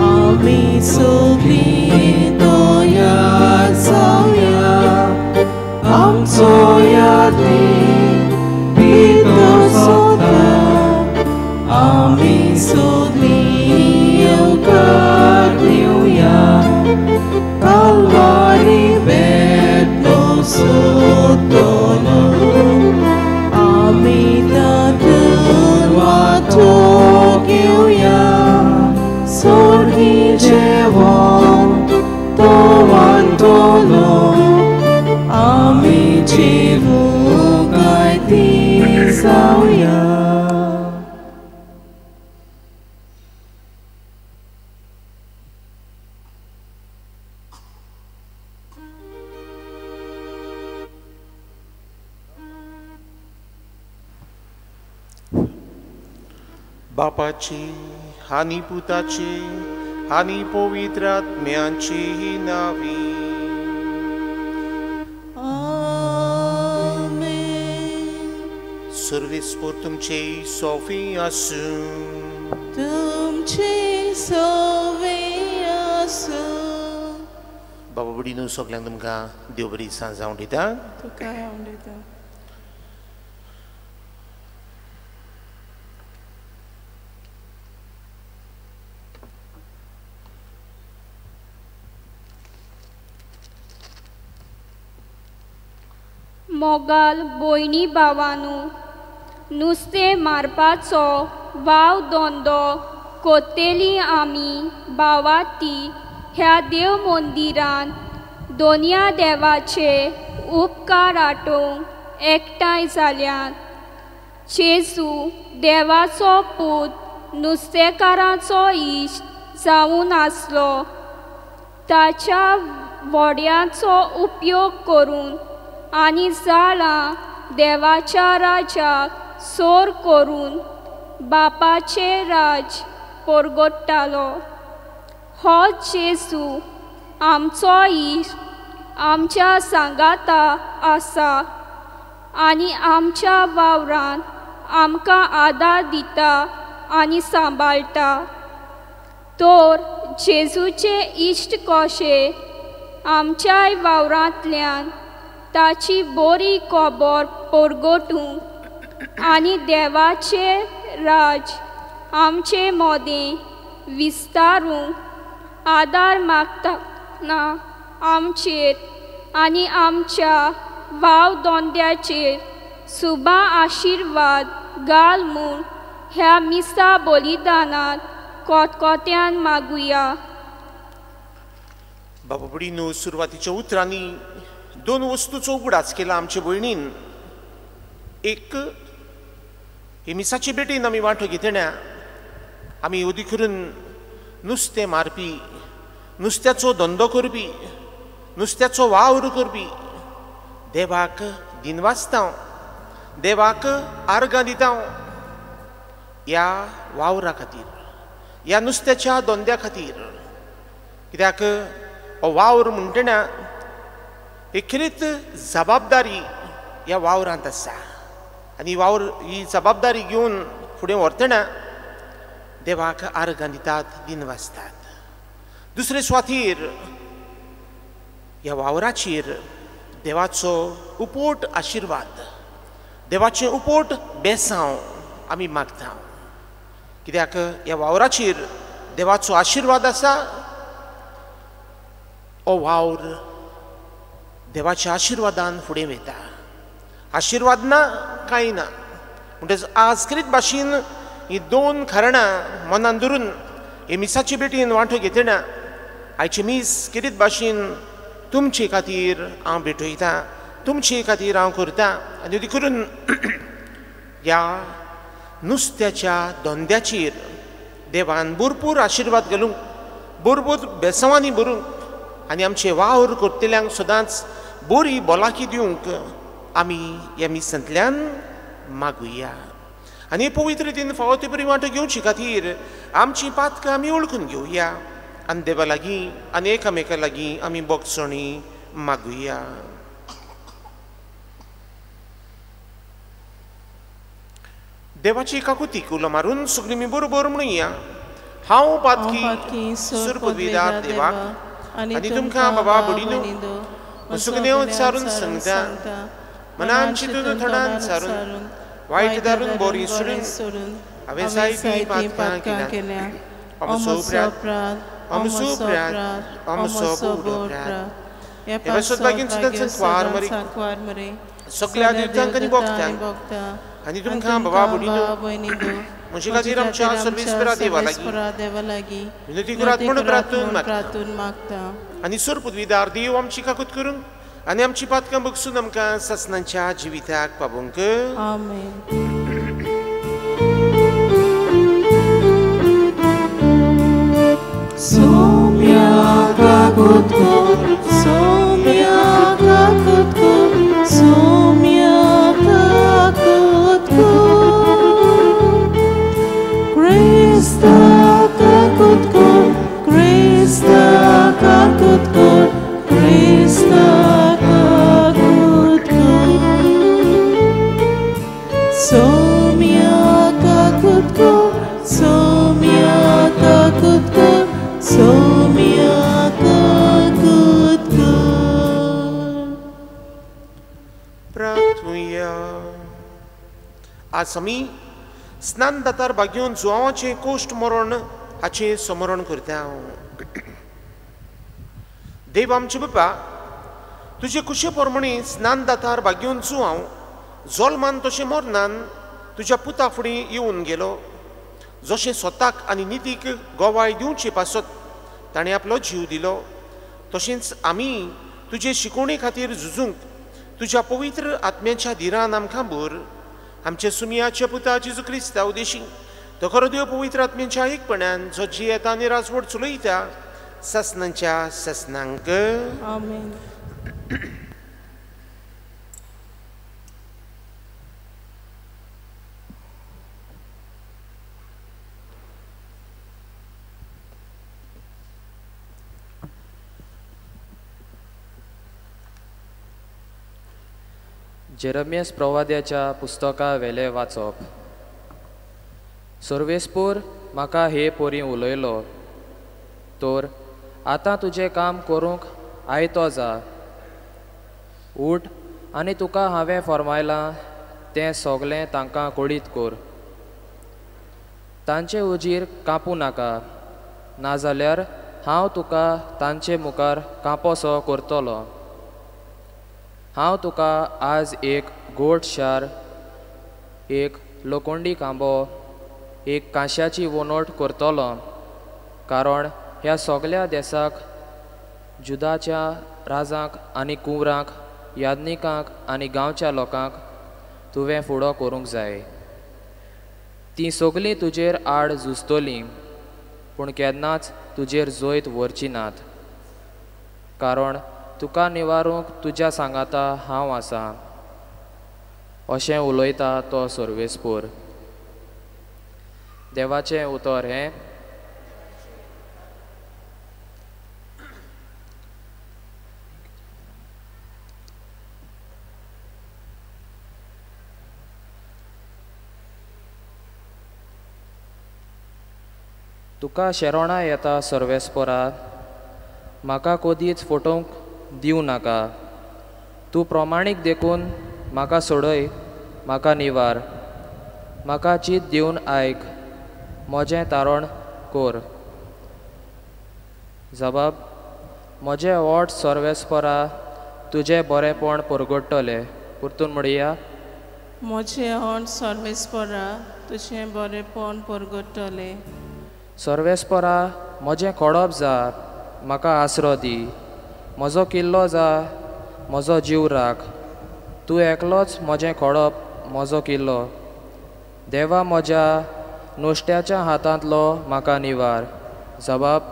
आमी सगळीं दोयार जावया आमचो यादी भितर सोदा आमी सगळीं येवकार दिवया Kalvari bedno sotolo Amita turwato gyuya Sorgi jewon towan tolo Ami jivu gaiti sauya बापाची आणि पुताची आणि पवित्र आत्म्याची नावी सर्वेस्पर तुमचे सोफी आसूं तुमचे सोवे आसूं बाबा बुडीनो सगळ्यांक तुमकां देव बरी सांज जावं दिता तुका हांव दिता मोगाल भयणी भावांनो नुस्तें मारपाचो वाव धंदो कोत्तेली आमी भावाती ह्या देव मंदिरान दोनया देवाचे उपकार आटोवंक एकठांय जाल्यात जेजू देवाचो पूत नुस्तेकारांचो इश्ट जावन आसलो ताच्या व्हड्याचो उपयोग करून आनी जाळां देवाच्या राजाक सोर करून बापाचे राज परगट्टालो हो जेजू आमचो इश्ट आमच्या सांगाता आसा आनी आमच्या वावरान आमकां आदार दिता आनी सांबाळटा तर जेजूचे इश्ट कशे आमच्याय वावरांतल्यान ताची बरी खबर परगटूंक आनी देवाचे राज आमचे मोदें विस्तारूंक आदार मागतना आमचेर आनी आमच्या वाव दोंद्याचेर सुबा आशिर्वाद घाल म्हूण ह्या मिसा बलिदानांत कोतकोत्यान मागुया बाबा बुडीनो सुरवातीच्या उतरांनी दोन वस्तूचो उगडास केला आमचे भयणीन एक हे मिसाची भेटीन आमी वांटो घेतना आमी उदी करून नुस्तें मारपी नुस्त्याचो धंदो करपी नुस्त्याचो वावर करपी देवाक दिनवासता देवाक आर्गां दिता ह्या वावरा खातीर ह्या नुस्त्याच्या धंद्या खातीर कित्याक हो वावर म्हणटना एक खरीच जबाबदारी ह्या वावरांत आसा आनी वावर ही जबाबदारी घेवन फुडें व्हरतना देवाक आर्गां दितात दिन वाजतात दुसरे सुवातीर ह्या वावराचेर देवाचो उपोट आशिर्वाद देवाचें उपोट बेसांव आमी मागता कित्याक ह्या वावराचेर देवाचो आशिर्वाद आसा हो वावर देवाच्या आशिर्वादान फुडें वयता आशिर्वाद ना कांय ना म्हणटच आज करीत भाशेन ही दोन कारणां मनान धरून हे मिसाचे भेटीन वांटो घेतना आयचे मीस करीत भाशेन तुमचे खातीर हांव भेटयता तुमचे खातीर हांव करता आनी करून ह्या नुस्त्याच्या धंद्याचेर देवान भरपूर आशिर्वाद घालूंक भरपूर बेसांवांनी भरूंक आनी आमचे वावर करतल्यांक सदांच बरी भलायकी दिवंक आमी ह्या मिसांतल्यान मागुया आनी पवित्र रितीन फावो ते बरी वांटो घेवचे खातीर आमची पातकां आमी ओळखून घेवया आनी देवा लागीं आनी एकामेका लागीं आमी बोगसणी मागुया देवाची काकुती कुलो मारून सगळी मी बरोबर म्हणुया हांव पातकी सुर पदवीदार देवाक आनी तुमकां बाबा बडिनो सुखदेव चारून सांगता मनान चिंतून थोडान चारून वायट दारून बोरी सोडून हांवें जायतीं पातकां केल्या अमसो हे सोदपाकीन सुद्दां क्वार मरी सगळ्या दिवचांक आनी भोगतांक आनी तुमकां बाबा बडिनो म्हजे खातीर आमच्या सर्वेस्परा देवा लागीं विनंती करात म्हूण प्रार्थून मागता आनी सुर पदवीदार देव आमची काकूत करून आनी आमची पातकां बगसून आमकां ससनांच्या जिविताक पावोवंक आमेन. Somia kakut kur, somia kakut kur, somia kakut kur. Krista kakut kur, Krista kakut kur, Krista kakut kur. Somia kakut kur, somia kakut kur. Somia kakut kur. प्रार्थूया. आज आमी स्नान दातार बागेवन जुवांवाचें कोश्ट मरण हाचें स्मरण करता. देव आमचे बापा तुजे कुशे प्रमाणे स्नान दातार बागेवन जुवांव जोल्मान तशें मरणान तुज्या पुता फुडें येवन गेलो. जशें स्वताक आनी नितीक गोवाय दिवचे पासत ताणें आपलो जीव दिलो तशेंच आमी तुजे शिकोवणे खातीर झुजूंक तुज्या पवित्र आत्म्याच्या धीरान आमकां भर आमचे सुमियाच्या पुता जेजू क्रिस्ता उदेशी तो खरो देव पवित्र आत्म्याच्या एकपणान जो जियेता आनी राजवट चलयता ससनांच्या ससनांक आमेन. जेरमियास प्रवाद्याच्या पुस्तका वेले वाचप. सर्वेस्पूर म्हाका हे पोरी उलयलो तर आतां तुजें काम करूंक आयतो जा. उठ आनी तुका हांवें फरमायलां तें सगलें तांकां कळीत कर. तांचे उजीर कापूं नाका नाजाल्यार हांव तुका तांचे मुखार कापोसो करतलो. हांव तुका आज एक गोट शार एक लोखंडी खांबो एक कांश्याची वोनोट करतलो कारण ह्या सगळ्या देशाक जुदाच्या राजांक आनी कुंवरांक यादनिकांक आनी गांवच्या लोकांक तुवें फुडो करूंक जाय. तीं सगळीं तुजेर आड झुजतलीं पूण केन्नाच तुजेर जोयत व्हरची नात कारण तुका निवारूंक तुज्या सांगाता हांव आसां अशें उलयता तो सर्वेस्पूर. देवाचें उतर हें. तुका शेरोणा येता सर्वेस्पोरा म्हाका कोदीच फटोवंक दिवं नाका. तूं प्रमाणीक देखून म्हाका सोडय म्हाका निवार. म्हाका चीत दिवन आयक म्हजें तारण कोर. जबाब. म्हजें ओट सर्वेस्परा तुजें बरेंपण परगडटलें. परतून म्हणया म्हजें ओट सर्वेस्परा तुजें बरेंपण परगडटलें. सर्वेस्परा म्हजें खोडप जा म्हाका आसरो दी. म्हजो किल्लो जा म्हजो जीव राख. तूं एकलोच म्हजें खोडप म्हजो किल्लो. देवा म्हज्या नुस्त्याच्या हातांतलो म्हाका निवार. जबाब.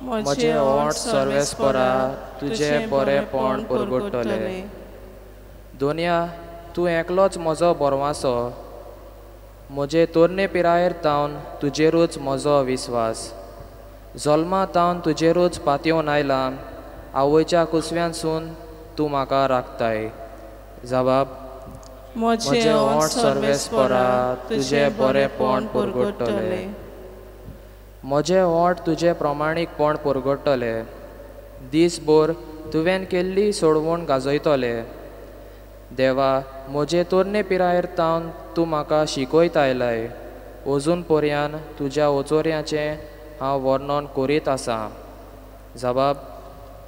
म्हजें ओट सर्वेस्परा तुजें बरेंपण परगडटलें. दोनया तूं एकलोच म्हजो बोरवासो. म्हजे तोरणे पिरायेर तावन तुजेरूच म्हजो विस्वास. जल्मा तावन तुजेरूच पातयेवन आयलां. आवयच्या कुसव्यांसून तूं म्हाका राखताय. जबाब. म्हजे ओंठ सर्वेस्परा तुझे बरेपण परगडटले. म्हजे ओंठ तुजे प्रमाणीकपण परगडटले. दीसभर तुवें केल्ली सोडवण गाजयतले. देवा, म्हजे तरणे पिरायेर तावन तूं म्हाका शिकयत आयलाय. अजून पर्यान तुज्या ओचोऱ्याचें हांव वर्णन करीत आसां. जबाब: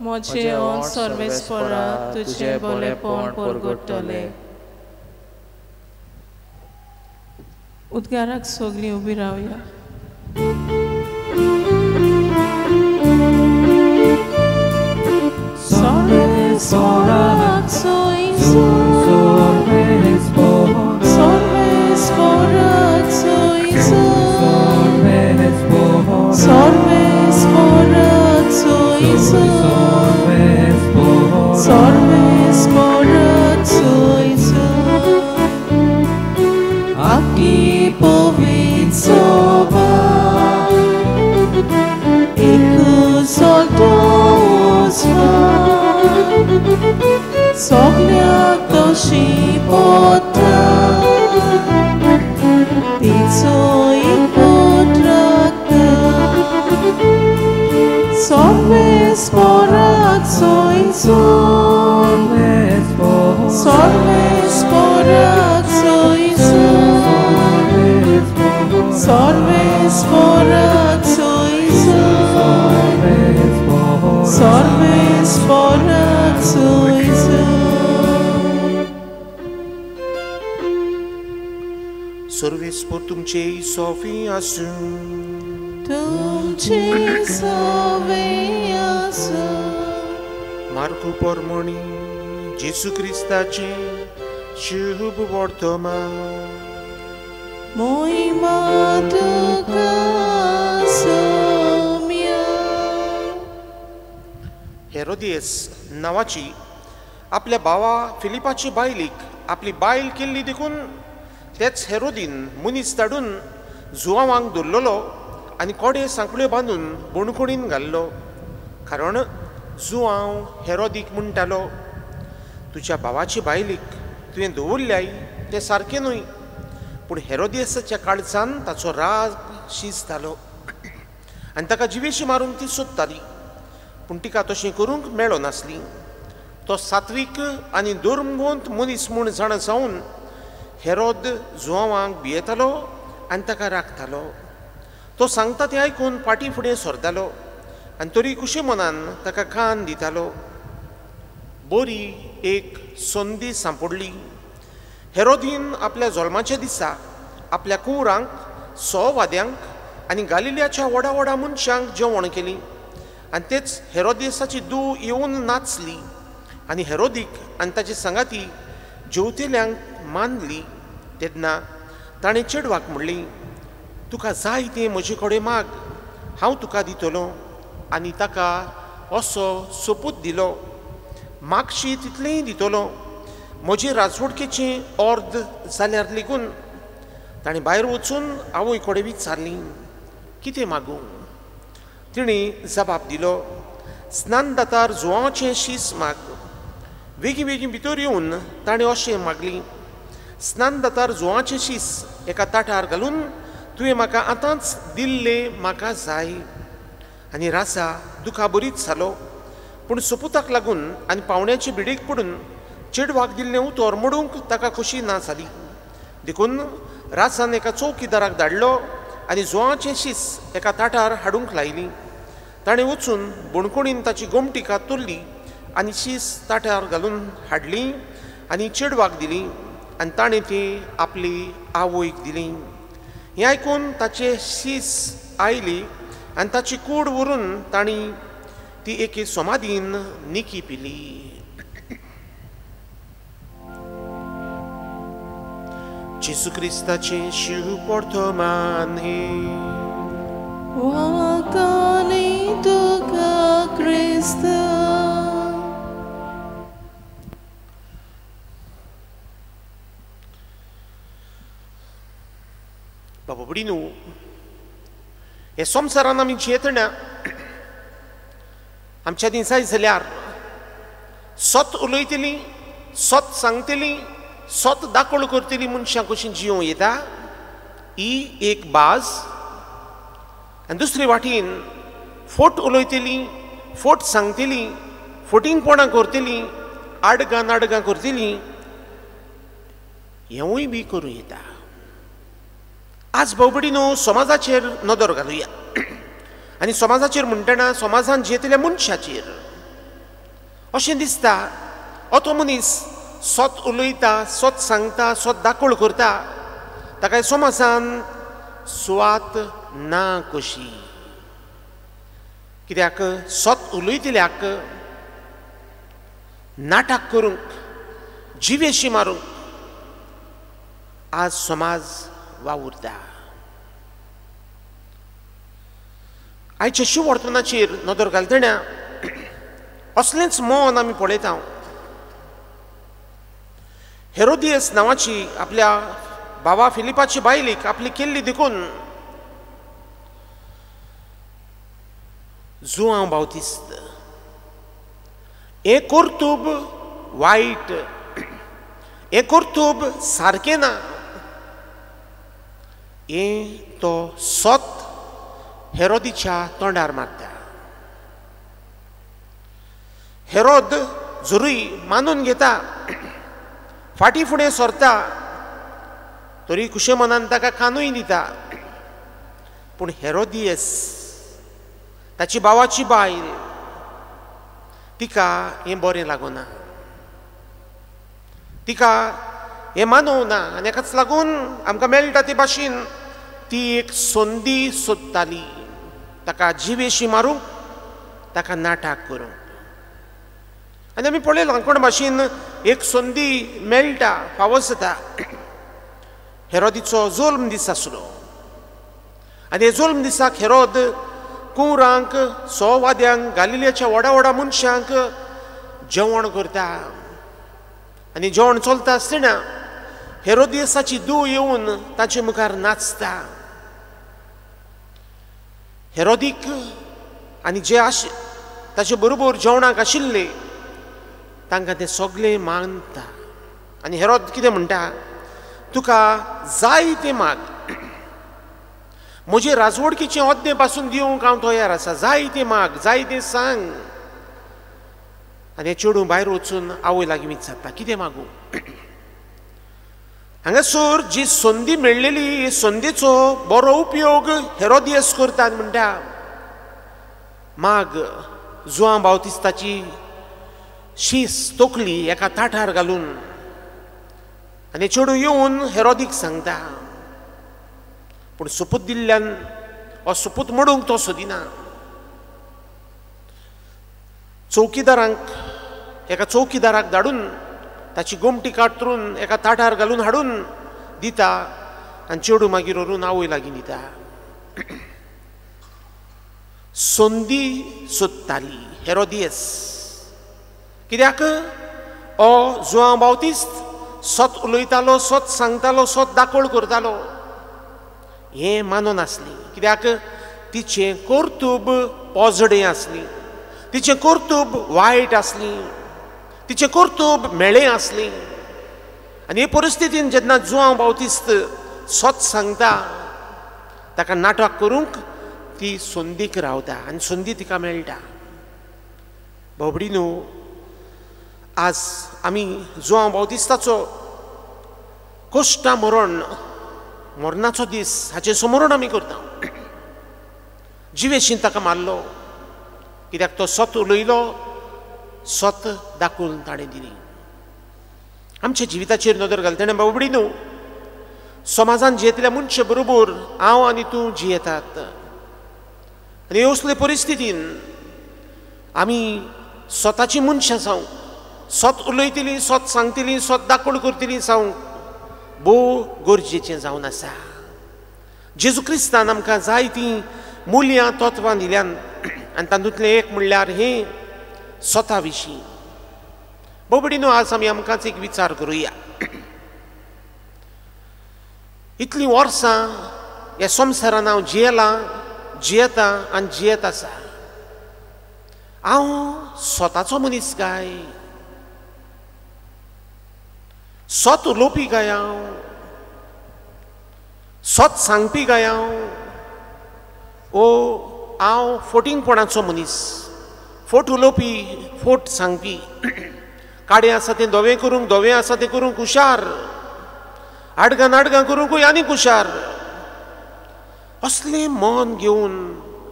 म्हजे ओंठ सर्वेस्परा तुझे बरेपण परगडटले. उद्गाराक सगळीं उबी रावया. Sorvesporak soisu, sorvesporak soisu, sorvesporak soisu, sorvesporak soisu. Aki powiedz soba, iku soldoswa. Soglia doshi potra, tico I potrakta. Sorvesporak soisu, sorvesporak soisu, sorvesporak soisu, sorvesporak soisu. सर्वेस्पर तुमचे सोफी आसूं. तुमचे सोवे आसूं. मार्कू पोरमोणी जेसू क्रिस्ताचे शुभ वर्तमान. मोहिमा तुका सौम्या. हेरोदियस नावाची आपल्या भावा फिलिपाची बायलीक आपली बायल केल्ली देखून तेच हेरोदीन मनीस धाडून जुवांक दवरलेलो आनी कोडे सांकळ्यो बांदून बोणकुणीन घाल्लो. कारण जुवांव हेरोदीक म्हणटालो, तुज्या भावाची बायलीक तुवें दवरल्याय तें सारकें न्हय. पूण हेरोदियसाच्या काळजान ताचो राग शिजतालो आनी ताका जिवेशी मारूंक ती सोदताली. पूण तिका तशें करूंक मेळो नासली. तो सात्वीक आनी धर्मवंत मनीस म्हूण जाण जावन हेरोद जुवांक भियेतालो आनी ताका राखतालो. तो सांगता तें आयकून फाटीं फुडें सरतालो आनी तरी कुशे मनान ताका कान दितालो. बरी एक संदी सांपडली. हेरोदीन आपल्या जल्माच्या दिसा आपल्या कुंवरांक, सोवाद्यांक आनी गालिल्याच्या व्हडा व्हडा मनशांक जेवण केली. आनी तेच हेरोदियसाची धूव येवन नाचली आनी हेरोदीक आनी ताची संगाती जेवतेल्यांक मानली. तेन्ना ताणें चेडवाक म्हणली, तुका जाय तें म्हजे कडेन माग, हांव तुका दितलो. आनी ताका असो सोपूत दिलो, मागशी तितलेंय दितलो. म्हजे राजवडकेचें अर्द जाल्यार लेगून ताणें भायर वचून आवय कडेन विचारली, कितें मागूं? तिणें जबाब दिलो, स्नान दातार जुवांचें शीस माग. बेगीन बेगीन भितर येवन ताणें अशें मागली, स्नान दातार जुवांचें शीस एका ताटार घालून तुवें म्हाका आतांच दिल्लें म्हाका जाय. आनी राजा दुखा बरीच जालो. पूण सोपुताक लागून आनी पावण्याचे भिडेक पडून चेडवाक दिल्लें उतर मोडूंक ताका खोशी ना जाली. देखून राजान एका चौकीदाराक धाडलो आनी जुवांचें शीस एका ताटार हाडूंक लायली. ताणें वचून बोणकुणीन ताची गोमटी कातरली आनी शीस ताटार घालून हाडली आनी चेडवाक दिली आनी ताणें ती आपली आवयक दिली. हें आयकून ताचे शीस आयली आनी ताची कूड व्हरून तांणी ती एके समाधीन निकी पिली. जेसू क्रिस्ताचें शिव वर्तमान हे. वाकानी तुका क्रिस्त. बाबा बुडीनू, हे संवसारान आमी जियेतना आमच्या दी जाय जाल्यार सत उलयतलीं, सत सांगतलीं स्वत दाखोळ करतली मनशां कशी जिवं येता ही एक बाज. आनी दुसरे वाटेन फोट उलयतली, फोट सांगतली, फोटिंगपणां करतली, आडगां नाडगां करतली, हेंवूय बी करूं येता. आज भोवबडीनो समाजाचेर नदर घालुया आनी समाजाचेर म्हणटना समाजान जियेतल्या मनशाचेर. अशें दिसता हो मनीस स्वत उलयता, स्वत सांगता, स्वत दाखोळ करता, ताका समाजान सुवात ना कशी. कित्याक स्वत उलयतल्याक नाटक करूंक, जिवेशी मारूंक आज समाज वावुरता. आयच्या शिव वर्तमानाचेर नदर घालतना असलेंच मौन आमी पळयता. हेरोदियस नांवाची आपल्या भावा फिलिपाची बायलेक आपली केल्ली देखून जुआंव बावतिस्त हे कर्तूब वायट, हे कर्तूब सारकें ना, हें तो स्वत हेरोदीच्या तोंडार मारता. हेरोद जरूय मानून घेता, फाटीं फुडें सरता, तरी कुशे मनान ताका कानूय दिता. पूण हेरोदियस ताची भावाची बायल तिका हें बरें लागना, तिका हें मानवना. आनी हाकाच लागून आमकां मेळटा ते भाशेन ती एक संदी सोदताली ताका जिवेशी मारूंक, ताका नाटक करूंक. आनी आमी पळयलां कोण भाशेन एक संदी मेळटा, फावो जाता. हेरोदीचो जुल्म दीस आसलो आनी हे जुल्म दिसाक हेरोद कुंवरांक, सोवाद्यांक, गालिल्याच्या व्हडा व्हडा मनशांक जेवण करता. आनी जेवण चलता आसतना हेरोदियसाची धूव येवन ताचे मुखार नाचता. हेरोदीक आनी जे ताचे बरोबर जेवणाक आशिल्ले तांकां तें सगळें मानता. आनी हेरोद कितें म्हणटा, तुका जाय तें माग, म्हजे राजवडकीचें ओद्दें पासून दिवंक हांव तयार आसा, जाय तें माग, जाय तें सांग. आनी हें चेडूं भायर वचून आवय लागीं विचारता, कितें मागूं. हांगासर जी संदी मेळ्ळेली, हे संदेचो बरो उपयोग हेरोदियस करता आनी म्हणटा, माग जुआंव बावतिस्ताची शीस तोकली एका ताटार घालून. आनी चेडूं येवन हेरोदीक सांगता. पूण सुपूत दिल्ल्यान हो सुपूत मोडूंक तो सोदिना. एका चौकीदाराक धाडून ताची गोमटी कातरून एका ताटार घालून हाडून दिता आनी चेडूं मागीर व्हरून आवय लागीं दिता. संदी सोदताली हेरोदियस. कित्याक हो जुआंव बावतिस्त स्वत उलयतालो, स्वत सांगतालो, स्वत दाखोळ करतालो, हें मानून आसली. कित्याक तिचें कर्तूब पोजडें आसली, तिचें कर्तूब वायट आसली, तिचें कर्तूब मेळ्ळें आसलें. आनी हे परिस्थितीन जेन्ना जुआंव बावतिस्त स्वत सांगता, ताका नाटक करूंक ती संदीक रावता आनी संदी तिका मेळटा. भोवबडीनो, आज आमी जुआंव बावतिस्ताचो कोश्टा मरणाचो दीस हाचे समरण आमी करता. जिवेशीन ताका मारलो, कित्याक तो स्वत उलयलो, स्वत दाखोवन ताणें दिली. आमच्या जिविताचेर नदर घालतना बावबडीनो, समाजान जियेतल्या मनशे बरोबर हांव आनी तूं जियेतात. आनी असले परिस्थितीन आमी स्वताची मनशां जावंक, स्वत उलयतलीं, स्वत सांगतलीं, स्वत दाखोळ करतलीं जावंक भोव गरजेचें जावन आसा. जेजू क्रिस्तान आमकां जायतीं मुल्यां तत्वां दिल्यान आनी तातूंतलें एक म्हणल्यार हें स्वता विशीं. भोवबडीनो, आज आमी आमकांच एक विचार करुया. इतलीं वर्सां ह्या संवसारान हांव जियेता आनी जियेत आसा. हांव स्वताचो मनीस काय? सोत उलोवपी काय हांव, सोत सांगपी काय हांव, ओ हांव फोटींगपणाचो मनीस, फोट उलोवपी, फोट सांगपी, काडे आसा तें धोवें करूंक, धोवें आसा तें करूंक हुशार, आडगां करूंकूय आनीक हुशार, असलें मन घेवन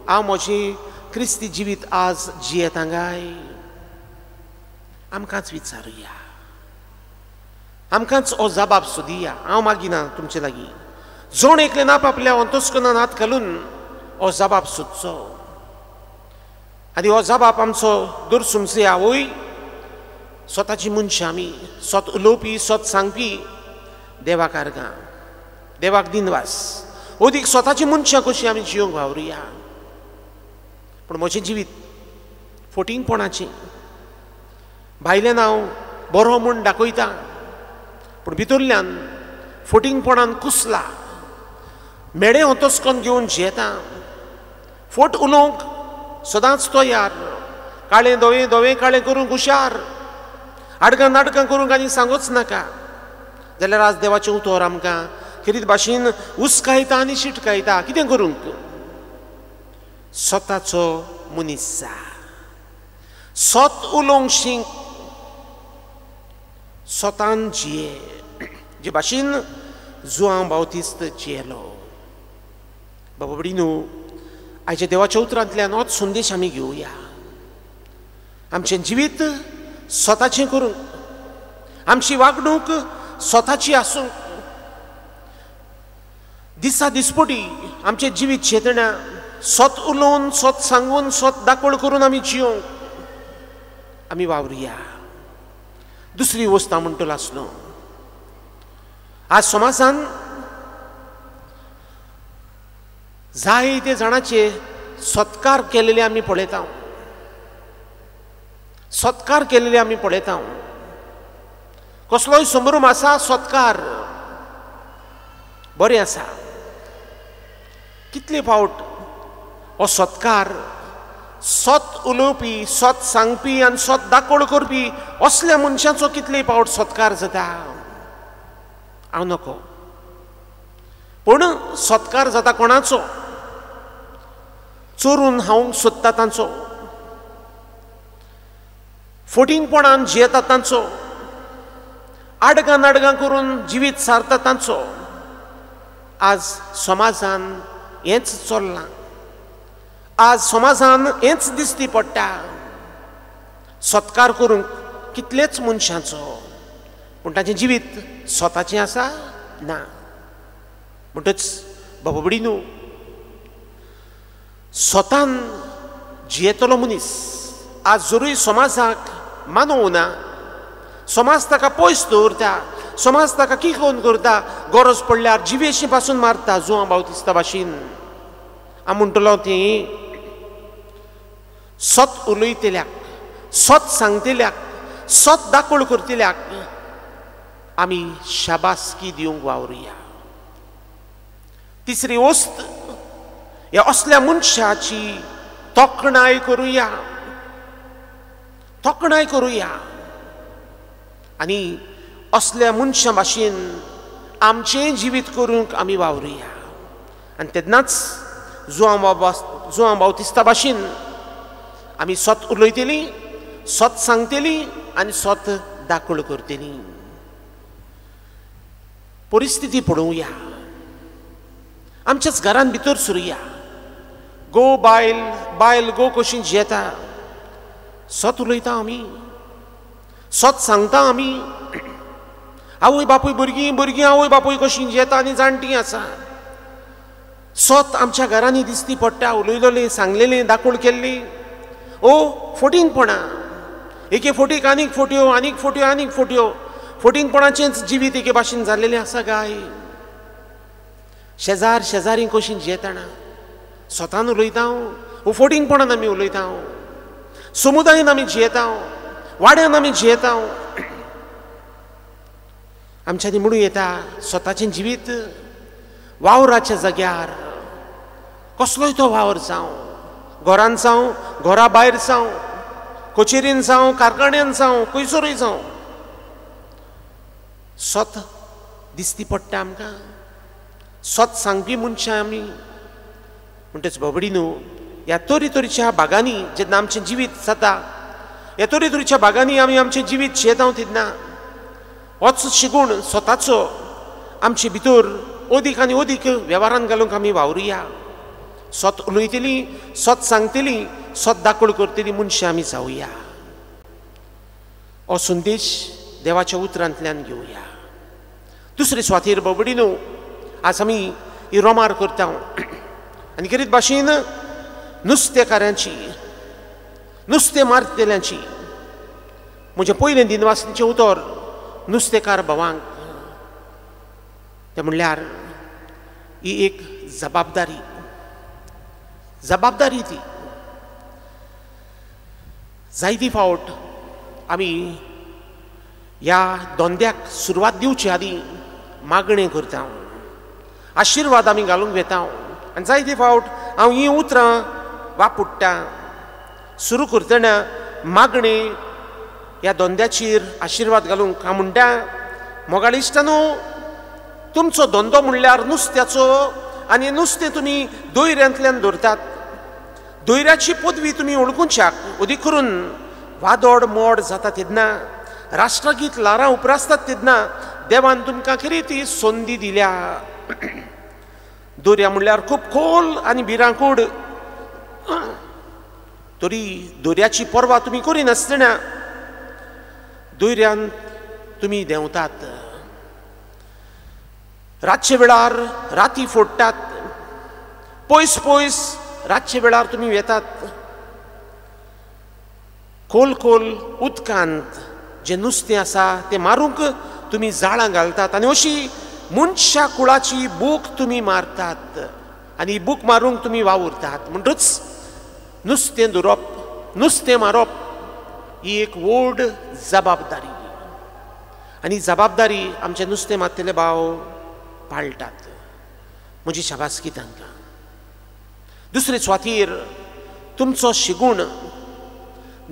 हांव म्हजें क्रिस्ती जिवीत आज जियेता काय? आमकांच विचारुया, आमकांच हो जबाब सोदिया. हांव मागिना तुमचे लागीं, जोण एकलें आपल्या अंतस्करणांत हात घालून हो जबाब सोदचो. आनी हो जबाब आमचो दूर सुमसया. वय स्वताची मनशां आमी, स्वत उलोवपी, स्वत सांगपी देवाक आर्गां, देवाक दिनवास, ओदीक स्वताची मनशां कशीं आमी जियोंक वावरुया. पूण म्हजें जिवीत फोटींगपणाचें, भायल्यान हांव बरो म्हूण दाखयता, पूण भितरल्यान फोटींगपणान कुसला, मेडे अंतस्कन घेवन जियेता. फोट उलोवंक सदांच तयार, काळें धोवें, धोवें काळें करूंक हुशार, आडगां करूंक आनी सांगूच नाका. जाल्यार आज देवाचें उतर आमकां खरीत भाशेन हुस्कायता आनी शिटकायता. कितें करूंक? स्वताचो मनीस जा, स्वत उलोवंक शिक, स्वतान जिये, जे भाशेन जुआंव बावतिस्त जियेलो. बाबा भयणीनो, आयच्या देवाच्या उतरांतल्यान होच संदेश आमी घेवया. आमचें जिवीत स्वताचें करूंक, आमची वागणूक स्वताची आसूंक, दिसा दिसपटी आमचें जिवीत चेतना स्वत उलोवन, स्वत सांगून, स्वत दाखोळ करून आमी जियोंक आमी वावरुया. दुसरी वस्त हांव म्हणटलो आसलो, आज समाजान जायते जाणांचे सत्कार केलेले आमी पळयता, सत्कार केलेले आमी पळयता. कसलोय समारंभ आसा, सत्कार बरें आसा. कितले फावट हो सत्कार स्वत उलोवपी, स्वत सांगपी आनी स्वत दाखोळ करपी असल्या मनशांचो कितले फावट सत्कार जाता? हांव नको, पूण सत्कार जाता कोणाचो? चोरून खावंक सोदता तांचो, फोटींगपणान जियेता तांचो, आडगां करून जिवीत सारता तांचो. आज समाजान हेंच चल्लां, आज समाजान हेंच दिसती पडटा. सत्कार करूंक कितलेच मनशांचो, पूण ताचें जिवीत स्वताचें आसा ना. म्हणटच बाबा भयणीनो, स्वतान जियेतलो मनीस आज जरूय समाजाक मानवना, समाज ताका पयस दवरता, समाज ताका किकोन करता, गरज पडल्यार जिवेशी पासून मारता. जुआंव बावतिस्ता भाशेन हांव म्हणटलो ती सत उलयतल्याक, सत सांगतल्याक, सत दाखोळ करतल्याक आमी शाबासकी दिवंक वावरुया. तिसरी वस्त, ह्या असल्या मनशाची तोखणाय करुया, तोखणाय करुया आनी असल्या मनशा भाशेन आमचें जिवीत करूंक आमी वावरुया. आनी तेन्नाच जुआंव बावतिस्ता भाशेन आमी सत उलयतलीं, सत सांगतलीं आनी सत दाखोळ करतलीं. परिस्थिती पळोवया, आमच्याच घरान भितर सरुया. गो बायल, बायल गो कशी जियेता, सत उलयता आमी, सत सांगता आमी. आवय बापूय भुरगीं, भुरगीं आवय बापूय कशीं जियेता आनी जाणटीं आसा. सत आमच्या घरांनी दिसती पडटा, उलयलेलें, सांगलेलें, दाखोळ केल्ली. ओ फोटींगपणां, एके फोटीक आनीक फोट्यो, आनीक फोट्यो, आनीक फोट्यो. फोटींगपणाचेंच जिवीत एके भाशेन जाल्लेलें आसा काय? शेजार शेजारी कशीं जियेताना स्वतान उलयता, वो फोटींगपणान आमी उलयता. समुदायान आमी जियेता, वाड्यान आमी जियेता. आमच्यांनी म्हणूं येता स्वताचें जिवीत वावराच्या जाग्यार, कसलोय तो वावर जावं, घरान जावं, घरा भायर जावं, कचेरीन जावं, कारखान्यान जावं, खंयसरूय जावं, सत दिसती पडटा आमकां सत सांगपी मनशां आमी म्हणटच बाबडी न्हू ह्या तरेतरेच्या भागांनी जेन्ना आमचें जिवीत जाता ह्या तरेतरेच्या भागांनी आमी आमचें जिवीत शेतांव तेन्ना होच शिगूण स्वताचो आमचे भितर अदीक आनी अदीक वेव्हारान घालूंक आमी वावरुया सत उलयतली सत सांगतली सत दाखोळ करतली मनशां आमी जावुया हो संदेश देवाच्या उतरांतल्यान घेवया दुसरे सुवातेर बाबडी न्हू आज आमी ही रोमार करता आनी कितें भाशेन नुस्तेकारांची नुस्तें मारतल्यांची म्हजें पयलें दिनवासनेचें उतर नुस्तेकार भावांक तें म्हणल्यार ही एक जबाबदारी ती जायती फावट आमी ह्या धंद्याक सुरवात दिवचे आदीं मागणें करता आशिर्वाद आमी घालूंक वेता आनी जायते फावट हांव हीं उतरां वापुट्टा सुरू करतना मागणे ह्या धंद्याचेर आशिर्वाद घालूंक हांव म्हणटा मोगाळ इश्टांनो तुमचो धंदो म्हणल्यार नुस्त्याचो आनी नुस्तें तुमी दोयऱ्यांतल्यान धरतात दोयऱ्याची पदवी तुमी ओळखूंच्याक अदी करून वादोड मोड जाता तेन्ना राष्ट्रगीत लारां उपरासतात तेन्ना देवान तुमकां खरी ती संदी दिल्या दोर्या म्हणल्यार खूब खोल आनी भिरांकूड तरी दोर्याची पर्वा तुमी करिनासतना दोयऱ्यान तुमी देंवतात रातचे वेळार राती फोडटात पयस पयस रातचे वेळार तुमी वेतात खोल खोल उदकांत जें नुस्तें आसा तें मारूंक तुमी जाळां घालतात आनी अशी मनशा कुळाची बूक तुमी मारतात आनी बूक मारूंक तुमी वावुरतात म्हणटच नुस्तें धरप नुस्तें मारप ही एक व्हड जबाबदारी आनी जबाबदारी आमचे नुस्तें मारतले भाव पाळटात म्हजी शाबासकी तांकां दुसरे सुवातेर तुमचो शिगूण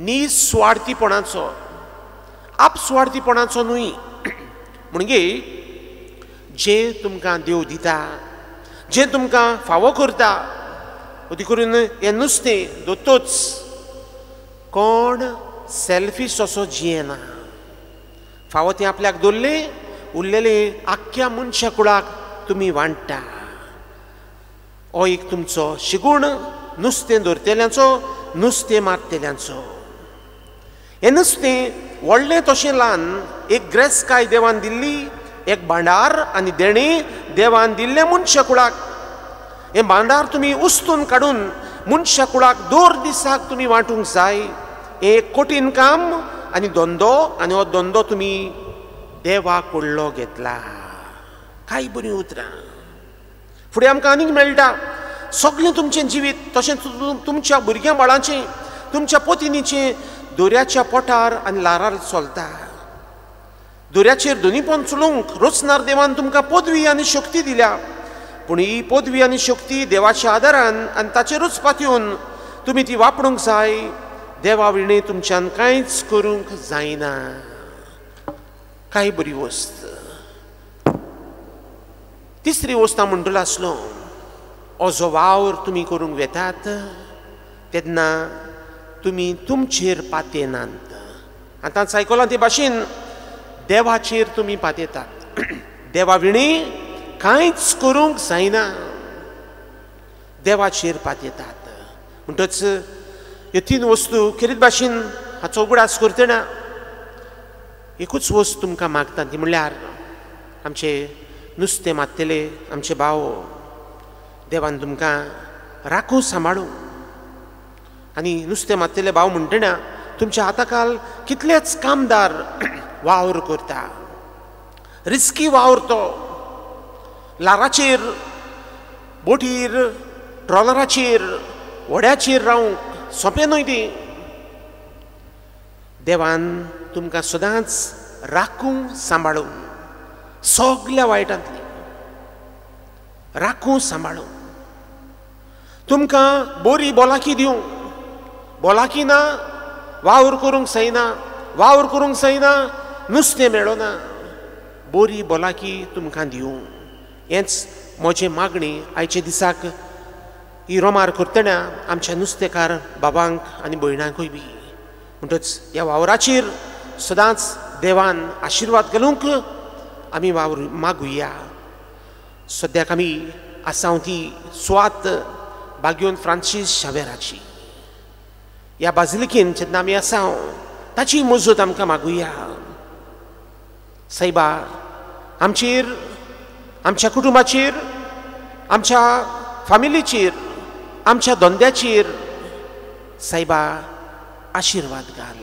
निस्वार्थीपणाचो आपस्वार्थीपणाचो न्हय म्हणजे जें तुमकां देव दिता जें तुमकां फावो करता अदी करून हें नुस्तें दोतोच कोण सेल्फीश असो जियेना फावो तें आपल्याक दवरलें उरलेलें आख्ख्या मनशा कुळाक तुमी वांट्टा हो एक तुमचो शिगूण नुस्तें धरतल्यांचो नुस्तें मारतल्यांचो हें नुस्तें व्हडलें तशें ल्हान एक ग्रेस्काय देवान दिल्ली एक भांडार आनी देणी देवान दिल्ले मनशा कुळाक हें भांडार तुमी उस्तून काडून मनशा कुळाक दर दिसाक तुमी वांटूंक जाय हें एक कठीण काम आनी धंदो आनी हो धंदो तुमी देवाक व्हडलो घेतला कांय बरीं उतरां फुडें आमकां आनीक मेळटा सगळें तुमचें जिवीत तशेंच तुमच्या भुरग्यां बाळांचें तुमच्या पत्नीचें दोऱ्याच्या पोटार आनी लारार चलता दोऱ्याचेर दोनीपण चलोवंक रोचनार देवान तुमकां पदवी आनी शक्ती दिल्या पूण ही पदवी आनी शक्ती देवाच्या आदारान आनी ताचेरूच पातयेवन तुमी ती वापरूंक जाय देवा विणे तुमच्यान कांयच करूंक जायना कांय बरी वस्त तिसरी वस्त हांव म्हणटलो आसलो हो जो वावर तुमी करूंक वेतात तेन्ना तुमी तुमचेर पातयनात आतां आयकलां ते भाशेन देवाचेर तुमी पातयतात देवा विणे कांयच करूंक जायना देवाचेर पातयतात म्हणटच ह्यो तीन वस्तू खेरीत भाशेन हाचो उगडास करतना एकूच वस्त तुमकां मागता ती म्हणल्यार आमचे नुस्तें मारतले आमचे भाव देवान तुमकां राखूं सांबाळूं आनी नुस्तें मारतले भाव म्हणटना तुमच्या हाताखाल कितलेच कामदार वावर करता रिस्की वावर तो लाराचेर बोटीर ट्रॉलराचेर व्हड्याचेर रावंक सोंपें न्हय तें देवान तुमकां सदांच राखूं सांबाळूं सगल्या वायटांतली राखूं सांबाळूं तुमकां बरी बोलाकी दिवं बोलाकी ना वावर करूंक जायना नुस्तें मेळना बरी भलायकी तुमकां दिवं हेंच म्हजें मागणी आयचे दिसाक ही रोमार करतना आमच्या नुस्तेकार बाबांक आनी भयणांकूय बी म्हणटच ह्या वावराचेर सदांच देवान आशिर्वाद घालूंक आमी वावर मागुया. सद्याक आमी आसांव ती सुवात बागयोन फ्रांसीस शावेराची ह्या बाजिलिकेन जेन्ना आमी आसांव ताची मजत आमकां मागुया. सायबा आमचेर आमच्या कुटुंबाचेर आमच्या फामिलीचेर आमच्या धंद्याचेर सायबा आशिर्वाद घाल.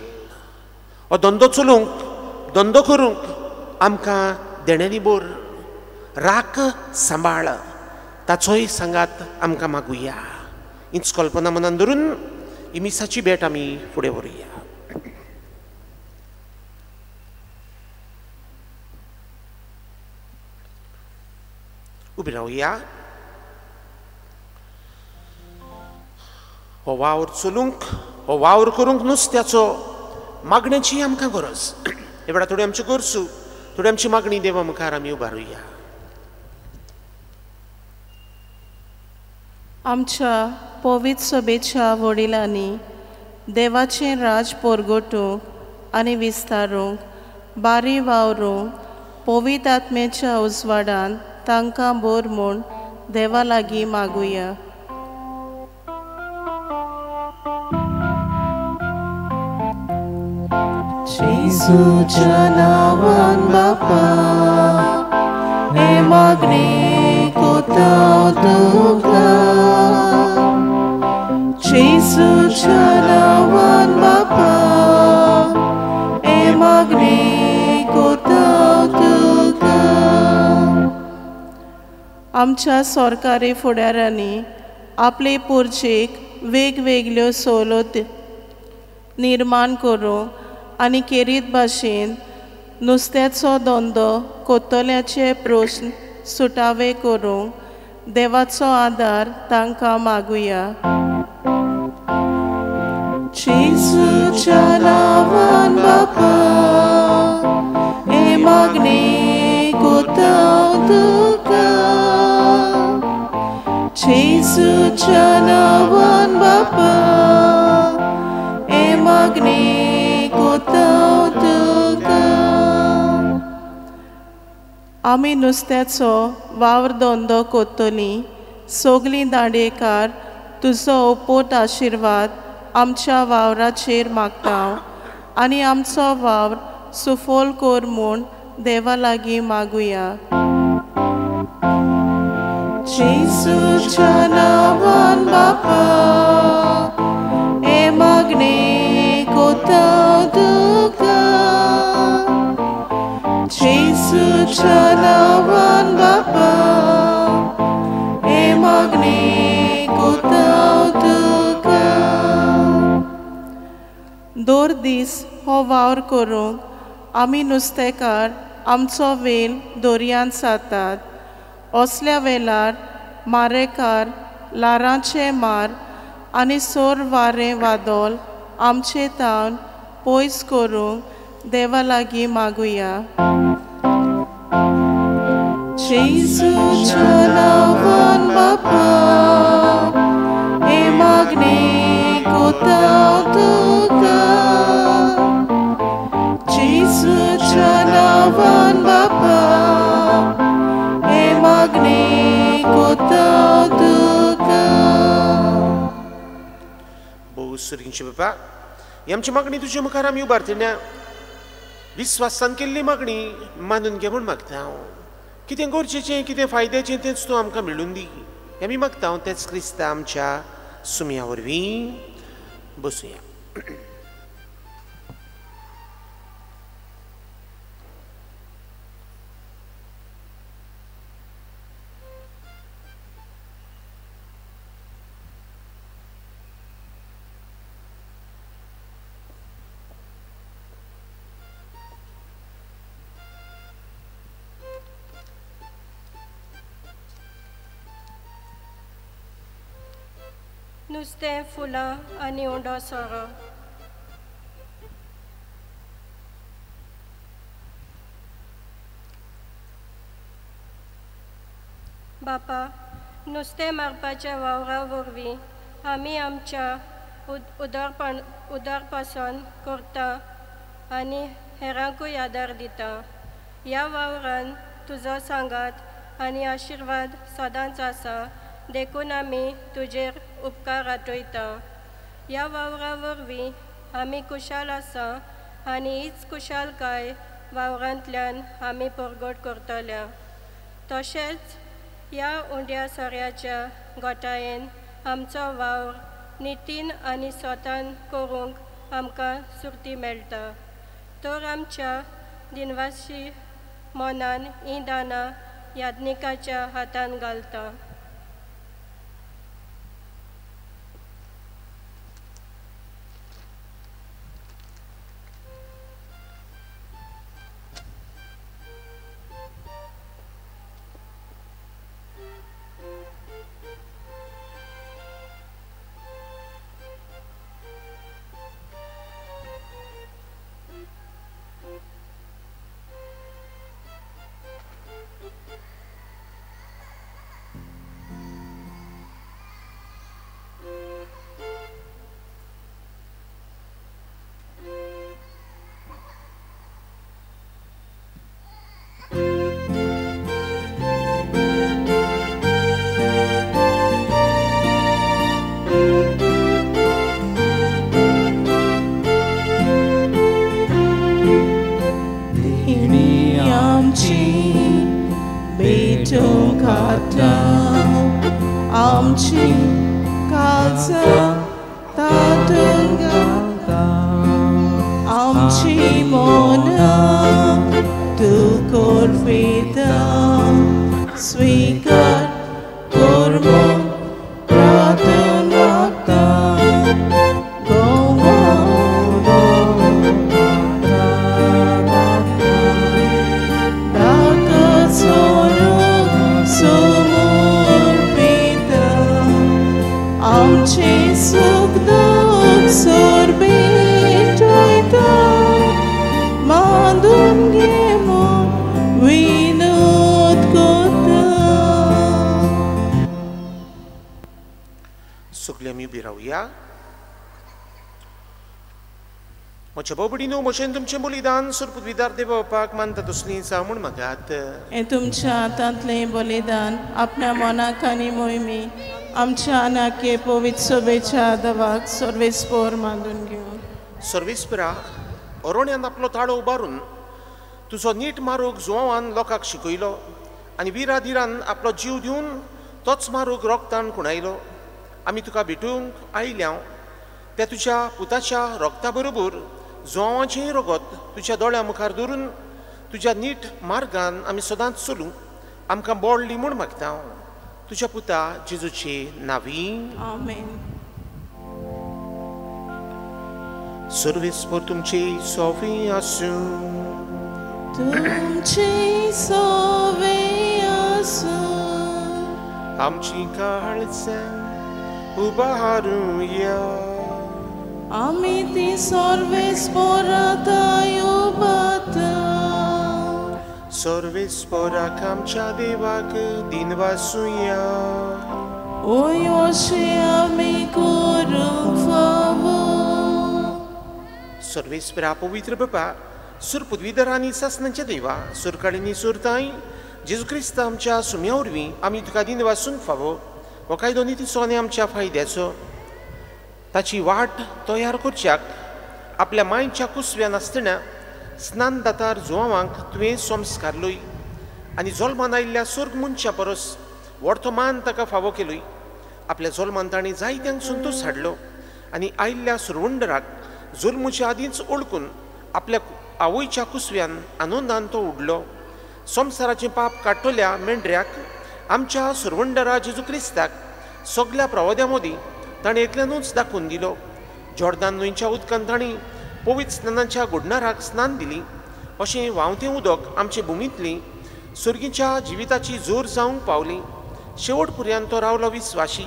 हो धंदो चलोवंक धंदो करूंक आमकां देण्यानी बोर राख सांबाळ ताचोय सांगात आमकां मागुया. हीच कल्पना मनान धरून ही मिसाची भेट आमी फुडें व्हरुया. उबी रावया. हो वावर चलूंक हो वावर करूंक नुस्त्याचो मागण्याची आमकां गरज. हे वेळार थोडी आमच्यो गरजो थोडी आमची मागणी देवा मुखार आमी उबारुया. आमच्या पवित्र सभेच्या वडिलांनी देवाचें राज परगटूंक आनी विस्तारूंक बारी वावरूंक पवित्र आत्म्याच्या उजवाडान तांकां बोर म्हूण देवा लागीं मागुया. जेजूच्या नांवान बापा हे मागणी कोता तुका. जेजूच्या नांवान बापा हे मागणी कोता तुका. आमच्या सरकारी फुडाऱ्यांनी आपले पुर्जेक वेगवेगळ्यो सवलती निर्माण करूंक आनी केरीत भाशेन नुस्त्याचो धंदो कोत्तोल्याचे प्रस्न सुटावे करूंक देवाचो आदार तांकां मागुया. जेजूच्या नांवान बापा हे मागणी कोता तुका. जेजूच्या नांवान बापा हे मागणी कोता तुका. आमी नुस्त्याचो वावर धंदो कोत्तोली सगलीं दांडेकार तुजो ओपोट आशिर्वाद आमच्या वावराचेर मागता आनी आमचो वावर सुफोल कोर म्हूण देवा लागीं मागुया. जेजूच्या नांवान बापा हे मागणी कोता तुका. जेजूच्या नांवान बापा हे मागणी कोता तुका. दोर दीस हो वावर करूंक आमी नुस्तेकार आमचो वेल दर्यांत सातात. असल्या वेळार मारेकार लारांचे मार आनी सोर वारें वादोल आमचे तावन पयस करूंक देवा लागीं मागुया. जेजूच्या नांवान बापा हे मागणी कोता तुका. जेजूच्या नांवान बापा हे मागणी कोता तुका. भोव सुर्गींचे बापा ही आमची मागणी तुजे मुखार आमी उबारतना विस्वासान केल्ली मागणी मानून घे म्हूण मागता हांव. कितें गरजेचें कितें फायद्याचें तेंच तूं आमकां मेळून दी हें आमी मागता हांव. तेंच क्रिस्ता आमच्या सुमया वरवीं. बसुया. नुस्तें फुलां आनी उंडो सोरो. बापा, नुस्तें मारपाच्या वावरा वरवीं आमी आमच्या उदारपासन करता आनी हेरांकूय आदार दिता. ह्या वावरान तुजो सांगात आनी आशिर्वाद सदांच आसा, देखून आमी तुजेर उपकार आठयता. ह्या वावरा वरवीं आमी कुशाल आसा आनी हीच कुशालकाय वावरांतल्यान आमी परगट करतल्या. तशेंच ह्या उंड्या सोऱ्याच्या गोठायेन आमचो वावर नितीन आनी स्वतान करूंक आमकां सुर्ती मेळटा. तर आमच्या दिनवासी मनान हीं दानां याज्ञिकाच्या हातान घालता. आमची काळजां तातून घालता, आमची मनां तू करफेता. स्वीकार कर म्हूण प्रार्थना मागता. आमचे सुख दुख सोरबेटयता, मांडून घे म्हूण विनोद करता. सगळे आमी उबी रावया. म्हज्या बाबडीनो, म्हजें तुमचें बलिदान सुरपदविदार देवापाक मानता तसलीं जावं म्हूण मागात. हें तुमच्या हातांतलें बलिदान आपल्या मनाक आनी मोहिमी आमच्या अनाके पवित्र सभेच्या दवाक सर्वेस्पर मानून घेवन. सर्वेस्परा, अरोण्यान आपलो ताळो उबारून तुजो नीट मारूग जुवांवान लोकांक शिकयलो आनी विराधीरान आपलो जीव दिवन तोच मारूग रोगतान कुणायलो. आमी तुका भेटूंक आयल्या त्या तुज्या पुताच्या रोगता बरोबर जुवांवाचेंय रोगत तुज्या दोळ्या मुखार दवरून तुज्या नीट मार्गान आमी सदांच चलूंक आमकां बोळ दी म्हूण मागता. तुज्या पुता जेजूचे नांवी. आमेन. सर्वेस्पर तुमचे सोवे आसूं. तुमचे सोवे आसूं. आमची काळजां उबारूया. आमी ती सर्वेस्परांत उबारता. सर्वेस्पराक आमच्या देवाक दिनवासुया. ओय अशें आमी करूंक फावो. सर्वेस्परा पवित्र बापा, सुरपदविदार आनी सासणांच्या देवा, सुरकाळींनी सुरताय जेजू क्रिस्त आमच्या सुम्या वरवीं आमी तुका दिनवासूंक फावो. हो कायदो नितीचो आनी आमच्या फायद्याचो. ताची वाट तयार करच्याक आपल्या मांयच्या कुसव्यान आसतना स्नान दातार जुवांवांक तुवें संस्कारलोय आनी जल्मान आयिल्ल्या स्वर्ग मनशा परस व्हडतो मान ताका फावो केलोय. आपल्या जल्मान ताणें जायत्यांक संतोश हाडलो आनी आयिल्ल्या सुरवंडराक जुल्मूच्या आदींच ओळखून आपल्या आवयच्या कुसव्यान आनंदान तो उडलो. संवसाराचें पाप काडटल्या मेंढऱ्याक आमच्या सुरवंडरा जेजू क्रिस्ताक सगळ्या प्रवाद्यां मदीं ताणें एकल्यानूच दाखोवन दिलो. जॉर्दान न्हंयच्या उदकान ताणें पवित्र स्नानाच्या घोडणाराक स्नान दिली. अशें व्हांवतें उदक आमचे भुमींतली सुर्गीच्या जिविताची जोर जावंक पावली. शेवट पर्यंत तो रावलो विस्वाशी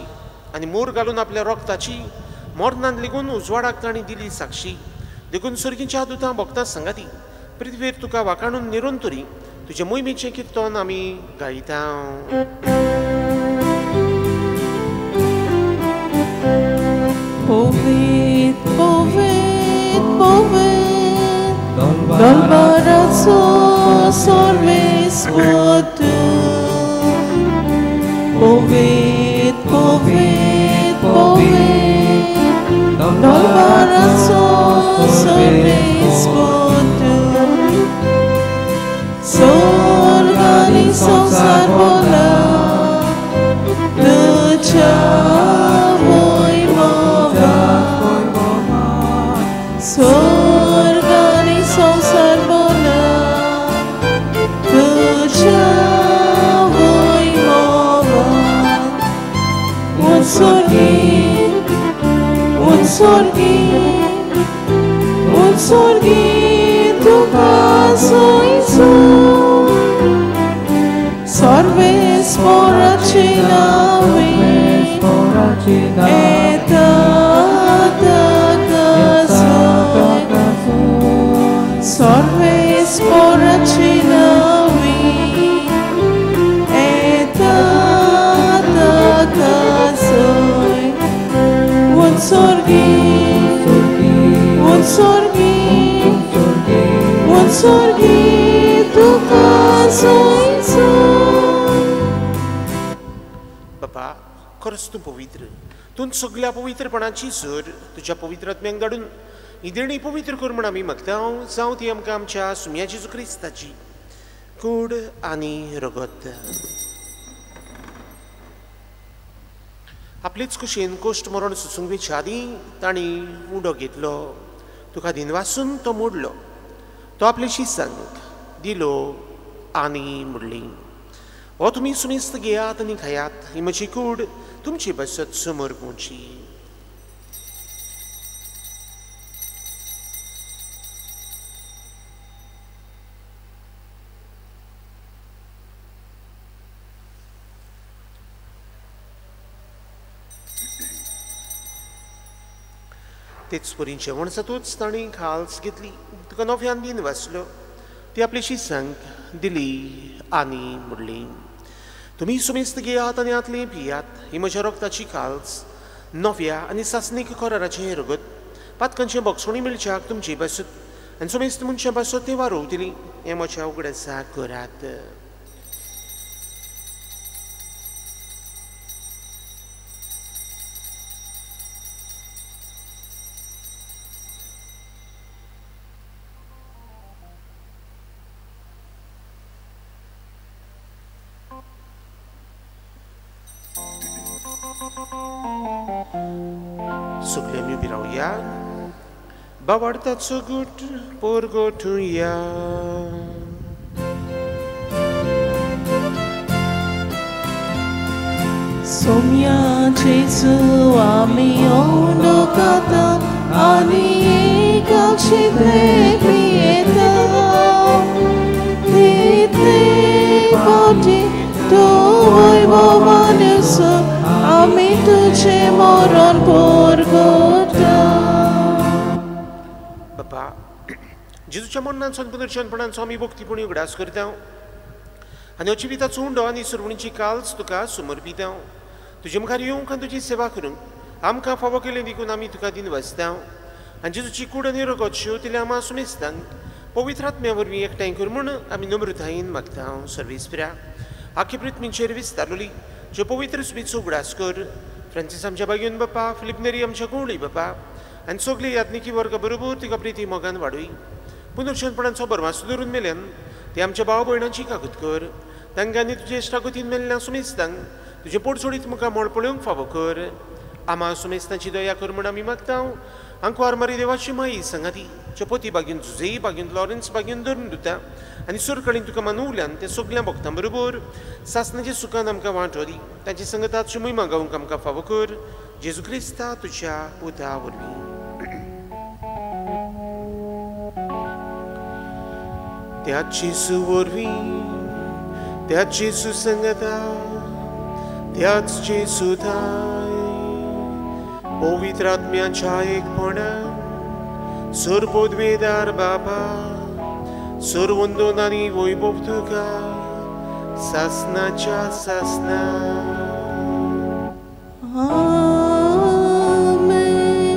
आनी मोर घालून आपल्या रोगताची मरणान लेगून उजवाडाक ताणें दिली साक्षी. देखून सुर्गीच्या दुतां भक्तां सांगाती पृथ्वीर तुका वाखाणून निरोंतरी तुजे मोहिमेचें किर्तन आमी गायता. Poved, poved, poved, dolbarazo sorves potu. Poved, poved, poved, dolbarazo sorves potu. S'organizó zarbola, S'organizó zarbola, ducha voi mova. Un sorghi, tu caso in su. Sorves poracinavi, eta Sorves poracinavi, eta takasoi. Un sorgi, tu kasoi so. बाबा खरंच तू पवित्र, तू सगळ्या पवित्रपणाची sir तुझ्या पवित्र आत्म्याक धाडून ही देणी पवित्र कर म्हण आमी मागता जावं ती आमकां आमच्या सुम्या जेजू क्रिस्ताची कूड आनी रगत. आपलीच कुशीन कोश्ट मरण सुसूंक वेच्या आदीं तांणी उडो घेतलो, तुका दिनवासून तो मोडलो, तो आपल्या शिसांक दिलो आनी मोडली. हो तुमी सुमेस्त घेयात आनी खायात, ही म्हजी कूड तुमची बसत समोर पोवची. तेच परी जेवण जातूच तांणी खाल्स घेतली, तुका नव्यान बीन वाचलो, ती आपल्या शिसांक दिली आनी मोडली. तुमी सुमेस्त घेयात आनी आतले पियात, ही म्हज्या रोगताची खाल्स नव्या आनी सासणीक कराराचें रगत. पातकांचें बोगसोणी मेळच्याक तुमची बसत आनी सुमेस्त मनशां बसत ते वारोवतली, हें म्हज्या उगडासा करात. Suglemi birauia, bawartaco gut porgotuia. Somia Jesu ami ondokata, ani ekakshi dekrieta. Tite poti to voivovanesu, ami tuce moron porgota. बाबा जेजूच्या मरणांचो आनी पुनर्जन्मपणांचो आमी भक्तीपणी उगडास करता आनी अजिविताचो उंडो आनी सुरवणीची काल्स तुका समर्पिता. तुजे मुखार येवंक आनी तुजी सेवा करूंक आमकां फावो केलें देखून आमी तुका दिन वाचता. आनी जेजूची कूड आनी रगत शेवतले आमा सुमेस्तांक पवित्र आत्म्या वरवीं एकठांय कर म्हूण आमी नम्रतायेन मागता. सर्वेस्परा आख्या पृथ्वीचेर विस्तारलोली ज्यो पवित्र सुबेचो उगडास कर. फ्रांसीस आमच्या बागेन बापा, फिलिप नेरी आमच्या गोवळी बापा आनी सगळे यात्निकी वर्गा बरोबर तिका प्रिती मोगान वाडूय. पुनर्जन्मपणांचो बरवासो धरून मेल्यान ते आमच्या भाव भयणांची कागद कर. तांकां आनी तुजे इश्टागतीन मेल्ल्या सुमेस्तांक तुजे पोडसोडीत मुखार मोळ पळोवंक फावो कर. आमा सुमेस्तांची दया कर म्हूण आमी मागता. आंकवार मारी देवाची माई संगाती चपोती बागेन जुजेई बागेन लॉरेन्स बागेन धरून दिता आनी सुरकळीन तुका मानवल्यान ते सगळ्या भक्तां बरोबर सासणाच्या सुखान आमकां वांटो दी. तांची संगताची महिमा गावंक आमकां फावो कर. जेजू क्रिस्ता तुज्या पुता वरवीं. त्याच जेजू वरवीं, त्याच जेजू संगता, त्याच जेजू थाय पवित्र आत्म्याच्या एकपणान सर्वोद्वेदार बाबा सर्वंदोन आनी वैभव तुका सासणाच्या सासणा. Amen.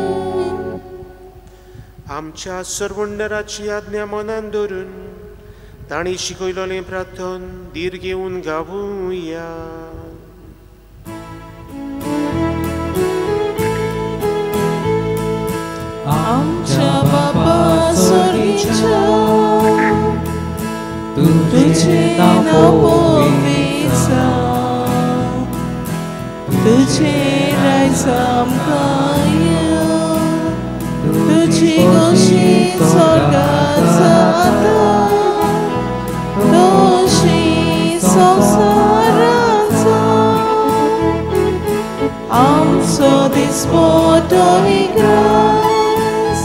आमच्या सर्वंडराची आज्ञा मनान धरून ताणी शिकयलोलें प्रार्थन धीर घेवन गावुया. आमच्या बाबा स्वर्गीच्या तुझे नाव पवित्र जावं, तुझे राज्य आमकां येवं, तुझी कशी स्वर्गांत जाता तशी संवसारांत जावं. आमचो दिसपटोय ग्रास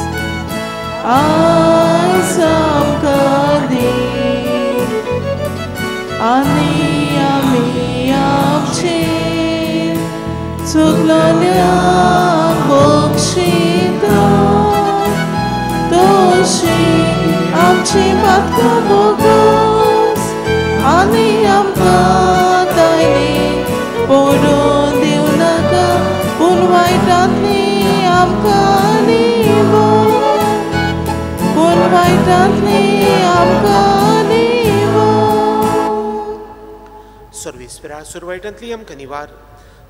आयज आमकां दी, आनी आमी आमचेर चुकलोल्यांक बक्षिता तशी आमची पातकां बोगस, आनी आमकां दायलीं पडून दिवं नाका पूण वायटांतलीं आमकां निवळ, पूण वायटांतलीं आमकां निवळ. सर्वेस्परा सुरवायटांतली आमकां निवार,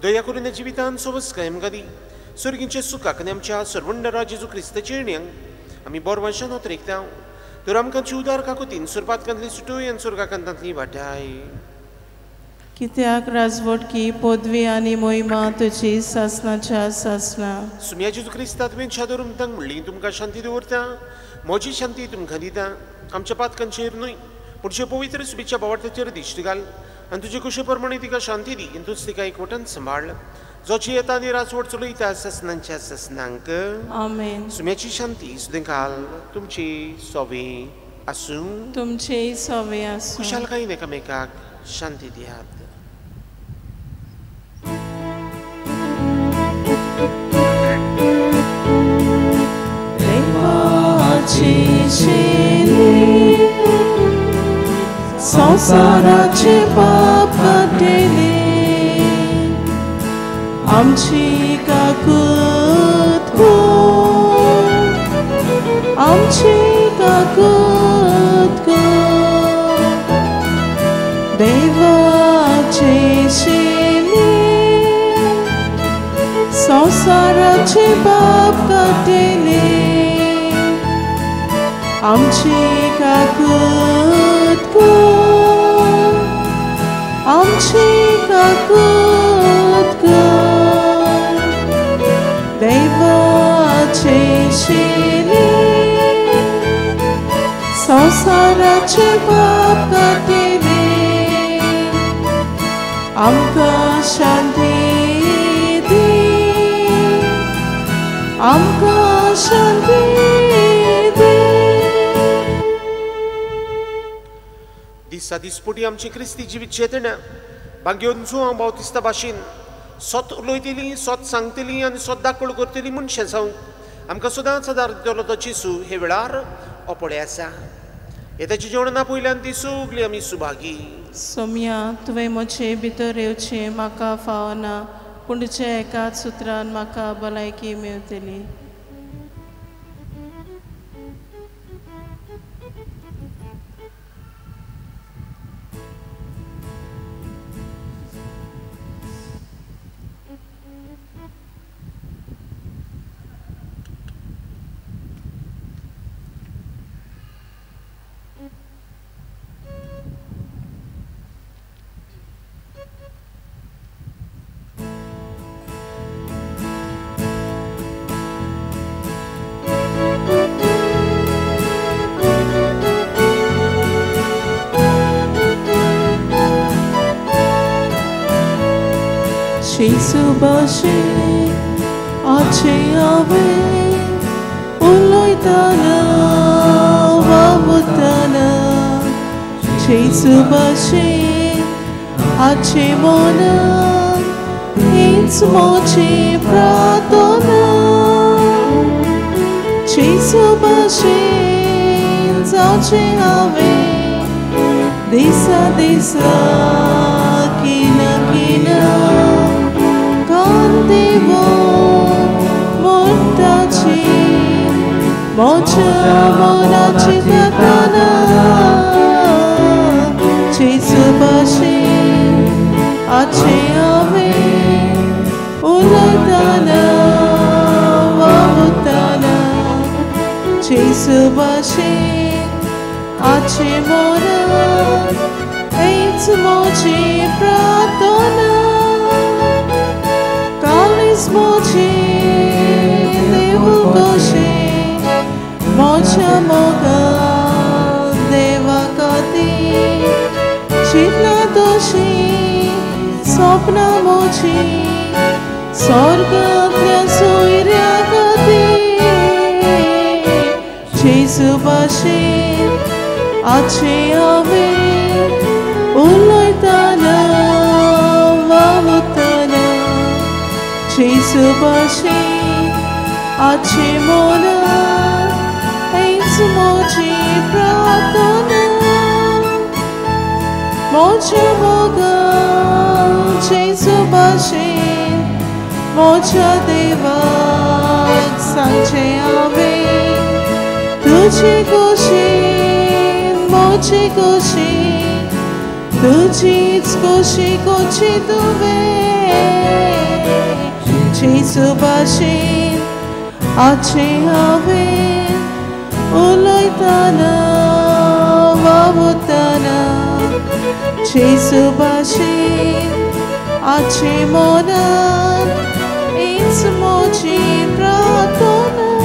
दया करून ह्या जिवितांत सोबस कायम दी. सर्गींचे सुखाक आनी आमच्या सर्वंडरा जेजू क्रिस्ताचे येण्याक आमी बोरवांशान उतरेकता. तर आमकां उदार काकुतीन सुरपातकांतली सुटोय आनी सुरगाकांतांतली वाटाय. कित्याक राजवटकी पदवी आनी मोहिमा तुजी सासणाच्या सासणा. सुम्या जेजू क्रिस्ता तुवें शादोरून तांक म्हणली तुमकां शांती दवरता, म्हजी शांती तुमकां दिता. आमच्या पातकांचेर न्हय पूण पवित्र सुबेच्या भावार्थाचेर दिश्ट घाल आनी तुजे कुशे प्रमाणे तिका शांती दी. तूंच तिका एकवटान सांबाळ. जोची येता आनी राजवट चलयता सासणांच्या सासणांक. आमेन. सुम्याची शांती सुद्दां घाल तुमची सोवे आसूं, तुमचे सोवे आसूं. खुशालकायेन एकामेकाक शांती दियात. संसाराचे पाप काडले, आमची काकूत कोण, आमची काकूत कोण. देवाचे शेली संसाराचे पाप काडले, आमची काकूत कोण, आमची काकूत कोण. देवाचे शेली संसाराचे पाप काडले, आमकां शांती दी, आमकां शांती दी. दिसा दिसपोटी आमची क्रिस्ती जिवीत चेतना भाग्योंचो हांव बावतिस्ता भाशेन सोत उलयतली, सोत सांगतली आनी सोत दाखोळ करतली मनशां जावंक आमकां सदांच आदार दितलो तो जेसू हे वेळार ओपडे आसा. येताची जेवणां पयल्यान ती सगळी आमी सुभागी. सोम्या तुवें म्हजे भितर येवचें म्हाका फावना, पूण तुज्या एकाच सुत्रान म्हाका भलायकी मेळटली. Jesu başı açıyave uloydana vavutana Jesu başı açımona nic moci pratona Jesu başı açıyave disa disa kina kina Devo mortaci मोच्या मोनाची प्रार्थना जेसू भाशेन आजचे हांवें उलयतना वावुरतना जेसू भाशेन आजचे मोनान हेच मोची प्रार्थना कालीस मोची देवू कोशे मोच्या मोगान देवा खातीर चिंतना दोशी स्वप्ना मोची स्वर्गांतल्या सोयऱ्या खातीर जेसू भाशेन आजचे हांवें उलयतना वावुरतना जेसू भाशेन आजचे मोनान हेच मोची प्रार्थना मोच्या मोगान जेसू भाशेन मोच्या देवाक सांगचे हांवें तुजे कुशीन मोचे कुशीन तुजीच कुशी कोची तुवें जेसू भाशेन आजचे हांवें उलयतना वावुरतना जेसू भाशेन आजचे मोनान हेच मोची प्रार्थना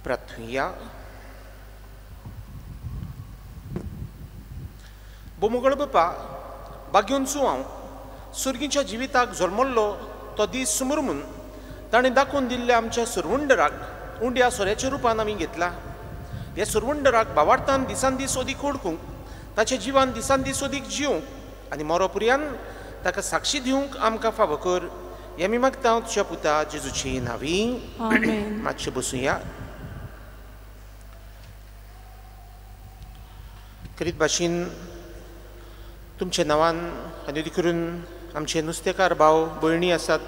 प्रार्थुया. बोमुगळ बापा बाग्योनचो हांव सुर्गीच्या जिविताक जल्मल्लो तो दीस सुमरमून ताणें दाखोवन दिल्ल्या आमच्या सुरवंडराक उंड्या सोऱ्याच्या रुपान आमी घेतला. हे सुरवंडराक भावार्थान दिसान दीस ओदीक ओळखूंक ताच्या जिवान दिसान दीस ओदीक जिवंक आनी मरोपर्यंत ताका साक्षी दिवंक आमकां फावो कर. हे आमी मागता तुज्या पुता जेजूची नांवी. मातशें बसूया. करीत भाशेन तुमच्या नांवान आनी करून आमचे नुस्तेकार भाव भयणी आसात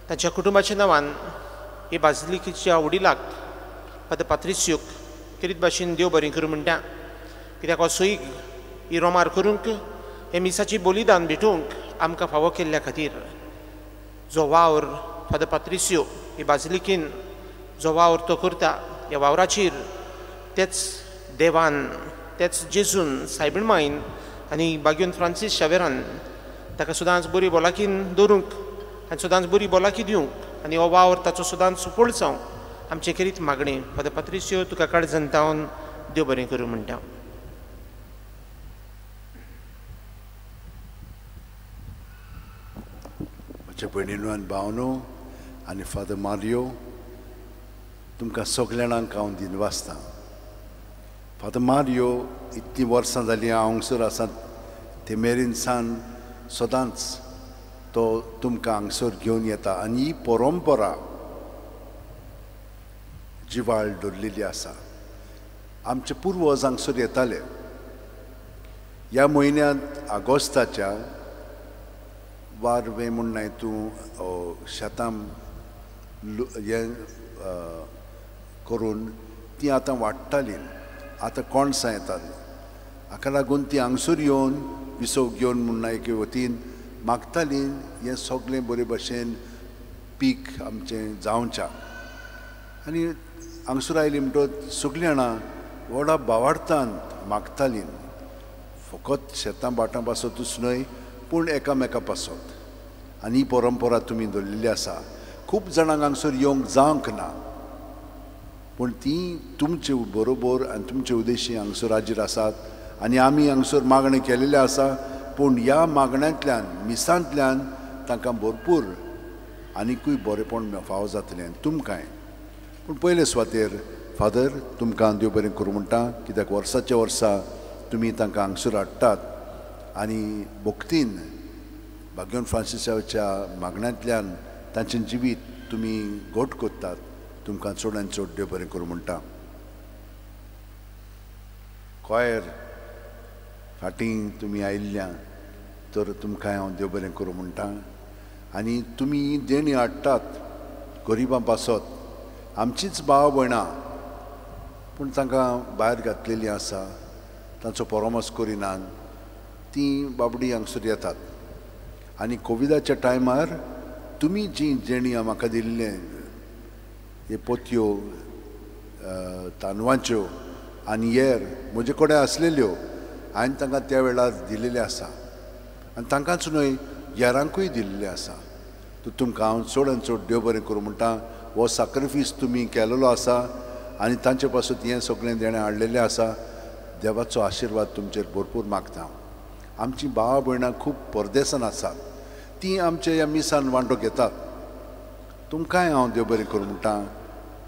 तांच्या कुटुंबाच्या नांवान हे बाजिलिकेच्या वडिलाक फादर पात्रिसियोक किरीत भाशेन देव बरें करूं म्हणटा, कित्याक हो सोयीक ही रोमार करूंक हे मिसाची बलिदान भेटूंक आमकां फावो केल्ल्या खातीर जो वावर फादर पात्रिसियो ही बाजिलिकेन जो वावर तो करता, ह्या वावराचेर तेच देवान, तेच जेजून सायबीण मायन आनी बागेवन फ्रांसीस शावेरान ताका सदांच बरी भलायकीन दवरूंक आनी सदांच बरी भलायकी दिवंक आनी हो वावर ताचो सदांच फळ जावंक आमचे करीत मागणें. फादर पात्रिसियो तुका काळजांतावन देव बरें करूं म्हणटा. म्हज्या भयणीनो आनी भावनो आनी फादर मारियो, तुमकां सगळ्या जाणांक हांव दिनवासतां. फादर मारियो इतलीं वर्सां जालीं हांव हांगसर आसात ते मेरेन सान सदांच तो तुमकां हांगसर घेवन येता आनी ही परंपरा जिवाळ दवरलेली आसा. आमचे पुर्वज हांगसर येताले. ह्या म्हयन्यांत ऑगस्टाच्या वारवें म्हूण हातूं शेतां हें करून तीं आतां वाडटालीं, आतां कोणसां येतालीं. हाका लागून तीं हांगसर येवन विसव घेवन म्हूण एके वतीन मागतालीं हें सगळें बरे भशेन पीक आमचें जावचें. आनी हांगसर आयलीं म्हणटच सगळीं जाणां व्हडा भावार्थांत मागतालीं, फकत शेतां बाटां पासतूच न्हय पूण एकामेका पासत. आनी ही परंपरा तुमी दवरलेली आसा. खूब जाणांक हांगसर येवंक जावंक ना, पूण ती तुमचे बरोबर आनी तुमचे उद्देशी हांगसर हाजीर आसात आनी आमी हांगसर मागणें केलेलें आसा. पूण ह्या मागण्यांतल्यान मिसांतल्यान तांकां भरपूर आनिकूय बरेंपण फावो जातलें तुमकांय. पूण पयले सुवातेर फादर तुमकां देव बरें करूं म्हणटा, कित्याक वर्साच्या वर्सा तुमी तांकां हांगसर हाडटात आनी भक्तीन बागेवन फ्रांसिसाच्या मागण्यांतल्यान तांचें जिवीत तुमी घोट कोत्तात. तुमकां चड आनी चड देव बरें करूं म्हणटा. कॉयर फाटीं तुमी आयिल्ल्या तर तुमकां हांव देव बरें करूं म्हणटा. आनी तुमी देणी हाडटात गरिबां पासत. आमचीच भाव भयणां पूण तांकां भायर घातलेलीं आसा, तांचो परामर्श करिनात, तीं बाबडी हांगसर येतात. आनी कोविडाच्या टायमार तुमी जी जेणी म्हाका दिल्लें हे पोतयो तांदळांच्यो आनी हेर म्हजे कडेन आसलेल्यो हांवें तांकां त्या वेळार दिलेले आसा आनी तांकांच न्हय हेरांकूय दिल्लें आसा. तुमकां हांव चड आनी चड देव बरें करूं म्हणटा. हो सॅक्रिफीस तुमी केलेलो आसा आनी तांचे पासून हें सगळें देणें हाडलेलें आसा. देवाचो आशिर्वाद तुमचेर भरपूर मागता. आमचीं भाव भयणां खूब परदेसान आसात, तीं आमच्या ह्या मिसान वांटो घेतात. तुमकांय हांव देव बरें करूं म्हणटा.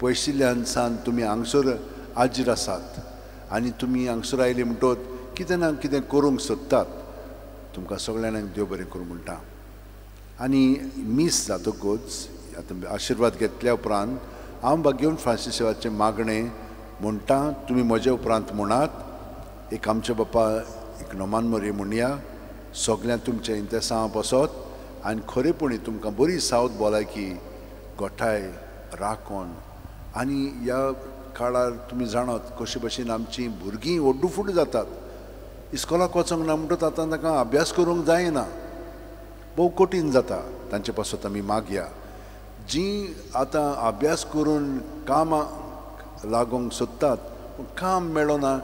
पयशिल्ल्यान सान तुमी हांगसर हाजीर आसात आनी तुमी हांगसर आयले म्हणटच कितें ना कितें करूंक सोदतात. तुमकां सगळ्यांक देव बरें करूं म्हणटा. आनी मीस जातकूच आतां आशिर्वाद घेतल्या उपरांत हांव बागेवन फ्रांसिसाचें मागणें म्हणटा. तुमी म्हजे उपरांत म्हणात. एक आमचे बापा एक नोमान मोरी म्हणया. सगळ्यांक तुमच्या इंतेसां बसत आनी खरेपणी तुमकां बरी सावध भलायकी गोठाय राखण. आनी ह्या काळार तुमी जाणात कशे भशेन आमचीं भुरगीं ओड्डू फुड्ड जातात. इस्कॉलाक वचोंक ना म्हणटच आतां तांकां अभ्यास करूंक जायना, भोव कठीण जाता. तांचे पासत आमी मागया. जीं आतां अभ्यास करून कामाक लागूंक सोदतात पूण काम मेळना,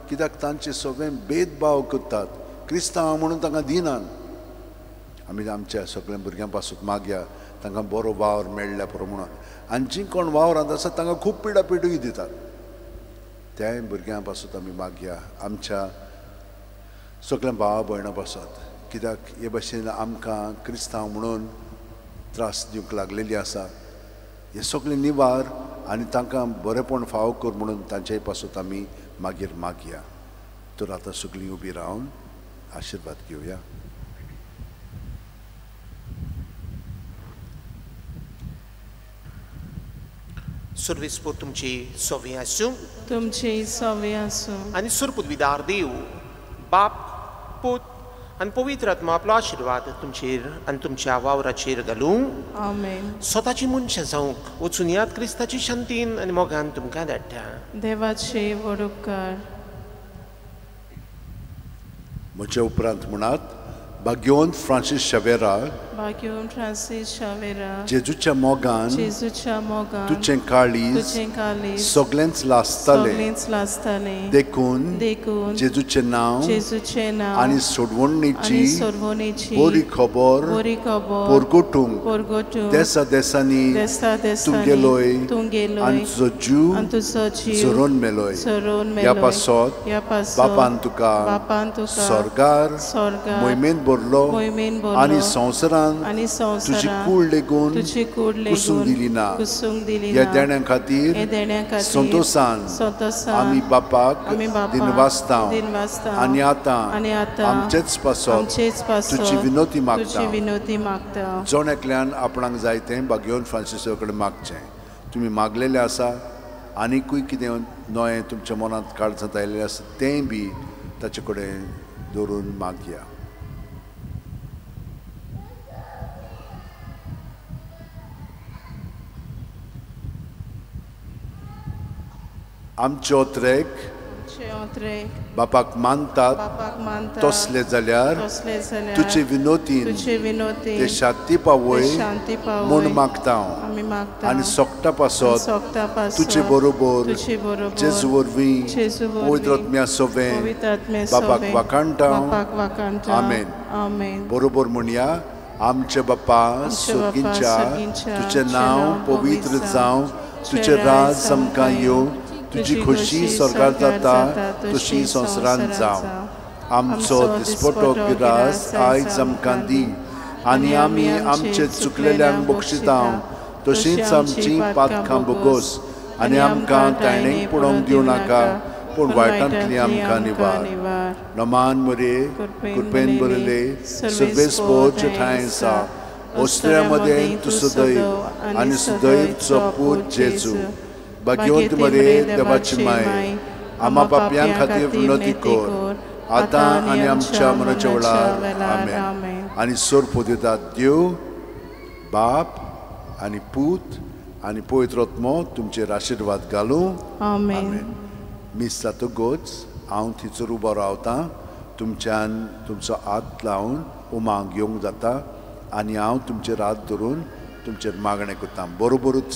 कित्याक तांचे सगळें भेदभाव करतात. क्रिस्तांव म्हणून तांकां दिनात. आमी आमच्या सगळ्या भुरग्यां पासून मागया तांकां बरो वावर मेळ्ळ्या प्रमाणान. आनी जीं कोण वावरांत आसात तांकां खूब पिडापिडूय दितात. त्याय भुरग्यां पासून आमी मागया आमच्या सगळ्या भावा भयणां पासत. कित्याक हे भाशेन आमकां क्रिस्तांव म्हणून त्रास दिवंक लागलेली आसा. हे सगळें निवार आनी तांकां बरेंपण फावो कर म्हणून तांचे पासून आमी मागीर मागया. तर आतां सगळीं उबी रावन आशिर्वाद घेवया. सर्वेस्पोर तुमची सोवी आसूं. तुमची सोवी आसूं. आनी सुरपुदविदार देव बाप, पूत आनी पवित्र आत्मा आपलो आशिर्वाद तुमचेर आनी तुमच्या वावराचेर घालूं. आमेन. स्वताची मनशां जावंक वचून यात क्रिस्ताची शांतीन आनी मोगान तुमकां धाडटा. देवाचे व्हड उपकार. म्हजे उपरांत म्हणात भाग्यवंत फ्रांसीस शावेरा भाग्यवंत फ्रांसीस शावेरा जेजूच्या मोगान जेजूच्या मोगान तुझें काळीज सगळ्यांच लासताले देखून जेजूचें नांव आनी सोडवणेची बरी खबर पोरगोटूंक देसा देसांनी तुमगेलोय आनी तुजो जीव झरोवन मेलोय. ह्या पासत बापान तुका स्वर्गार मोहिमेंत भरलो आनी संवसारान तुजी कूड लेगून कुसूंक दिली ना. ह्या देण्या खातीर संतोषान आमी बापाक दिनवासता आनी आतां आमचेच पासत तुजी विनोती मागता. जोण एकल्यान आपणाक जाय तें भाग्यवंत फ्रांसिसा कडेन मागचें. तुमी मागलेलें आसा आनीकूय कितें नवें तुमच्या मनांत काळजांत आयिल्लें आसा तेंय बी ताचे कडेन दवरून मागया. आमचे ओत्रेक बापाक मानतात तसले जाल्यार तुजे विनोतीन ते शांती पावय म्हूण मागता हांव. आनी सोगता पासत तुजे बरोबर जेजू वरवीं पवित्र आत्म्या सोवें बापाक वाखाणटा. आमेन. बरोबर म्हणया आमचे बापा स्वर्गीच्या तुजें नांव पवित्र जावं तुजें राज आमकां येवं तुजी खुशी स्वर्गार जाता तशी संवसारांत जावं. आमचो दिसपटो गिरास आयज आमकां दी आनी आमी आमचे चुकलेल्यांक बक्षिता तशींच आमची पातकां बोगोस आनी आमकां तायणेक पडोवंक दिवं नाका पूण वायटांतली आमकां निवार. नमान मरे कृपेन बरयले सर्वेस्पोरचे ठांय आसा ओस्त्र्या मदें तूं सदैव आनी सदैवचो पूत जेजू. भाग्यवंत मरे देवाची माय आम्हा पापयां खातीर विनोती कर आतां आनी आमच्या मनाच्या वेळार. आमेन. आनी सोर दितात देव बाप आनी पूत आनी पवित्र आत्मो तुमचेर आशिर्वाद घालूं. आमेन. मीस जातकच हांव थंयसर उबो रावतां तुमच्यान तुमचो हात लावन उमांग घेवंक जाता आनी हांव तुमचेर हात धरून तुमचेर मागणें करतां. बरोबरूच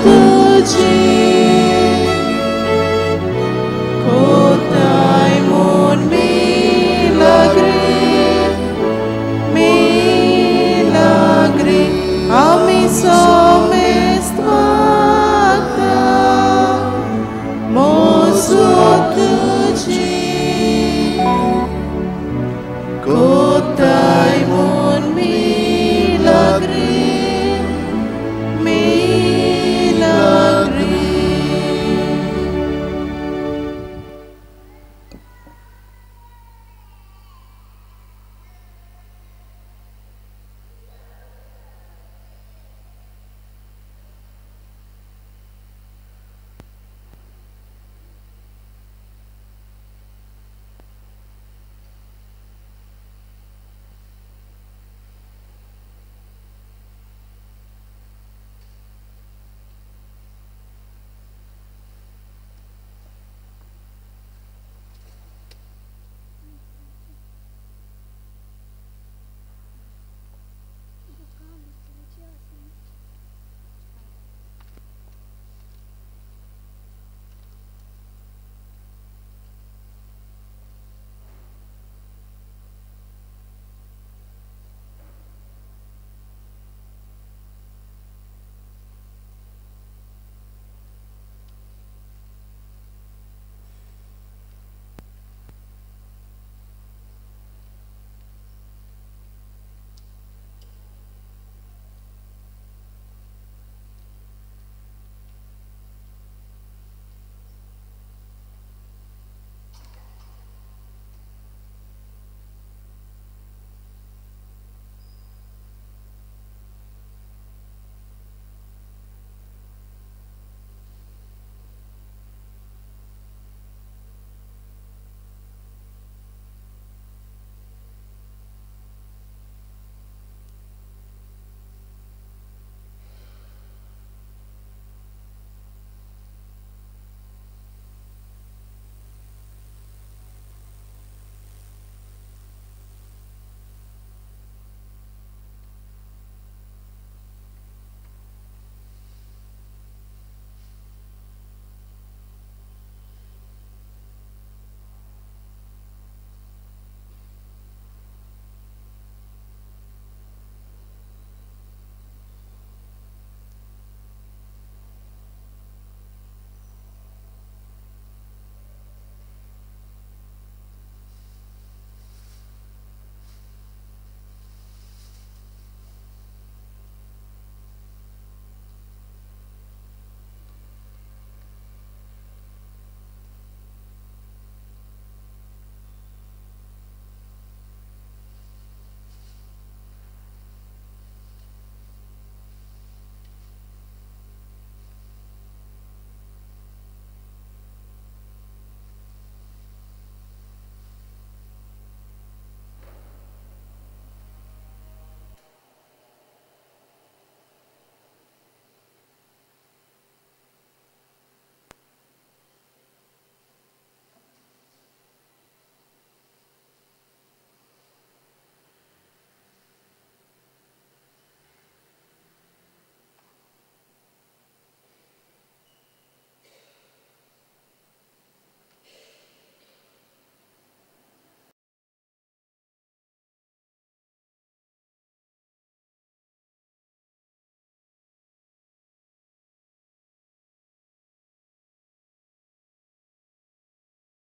Tuji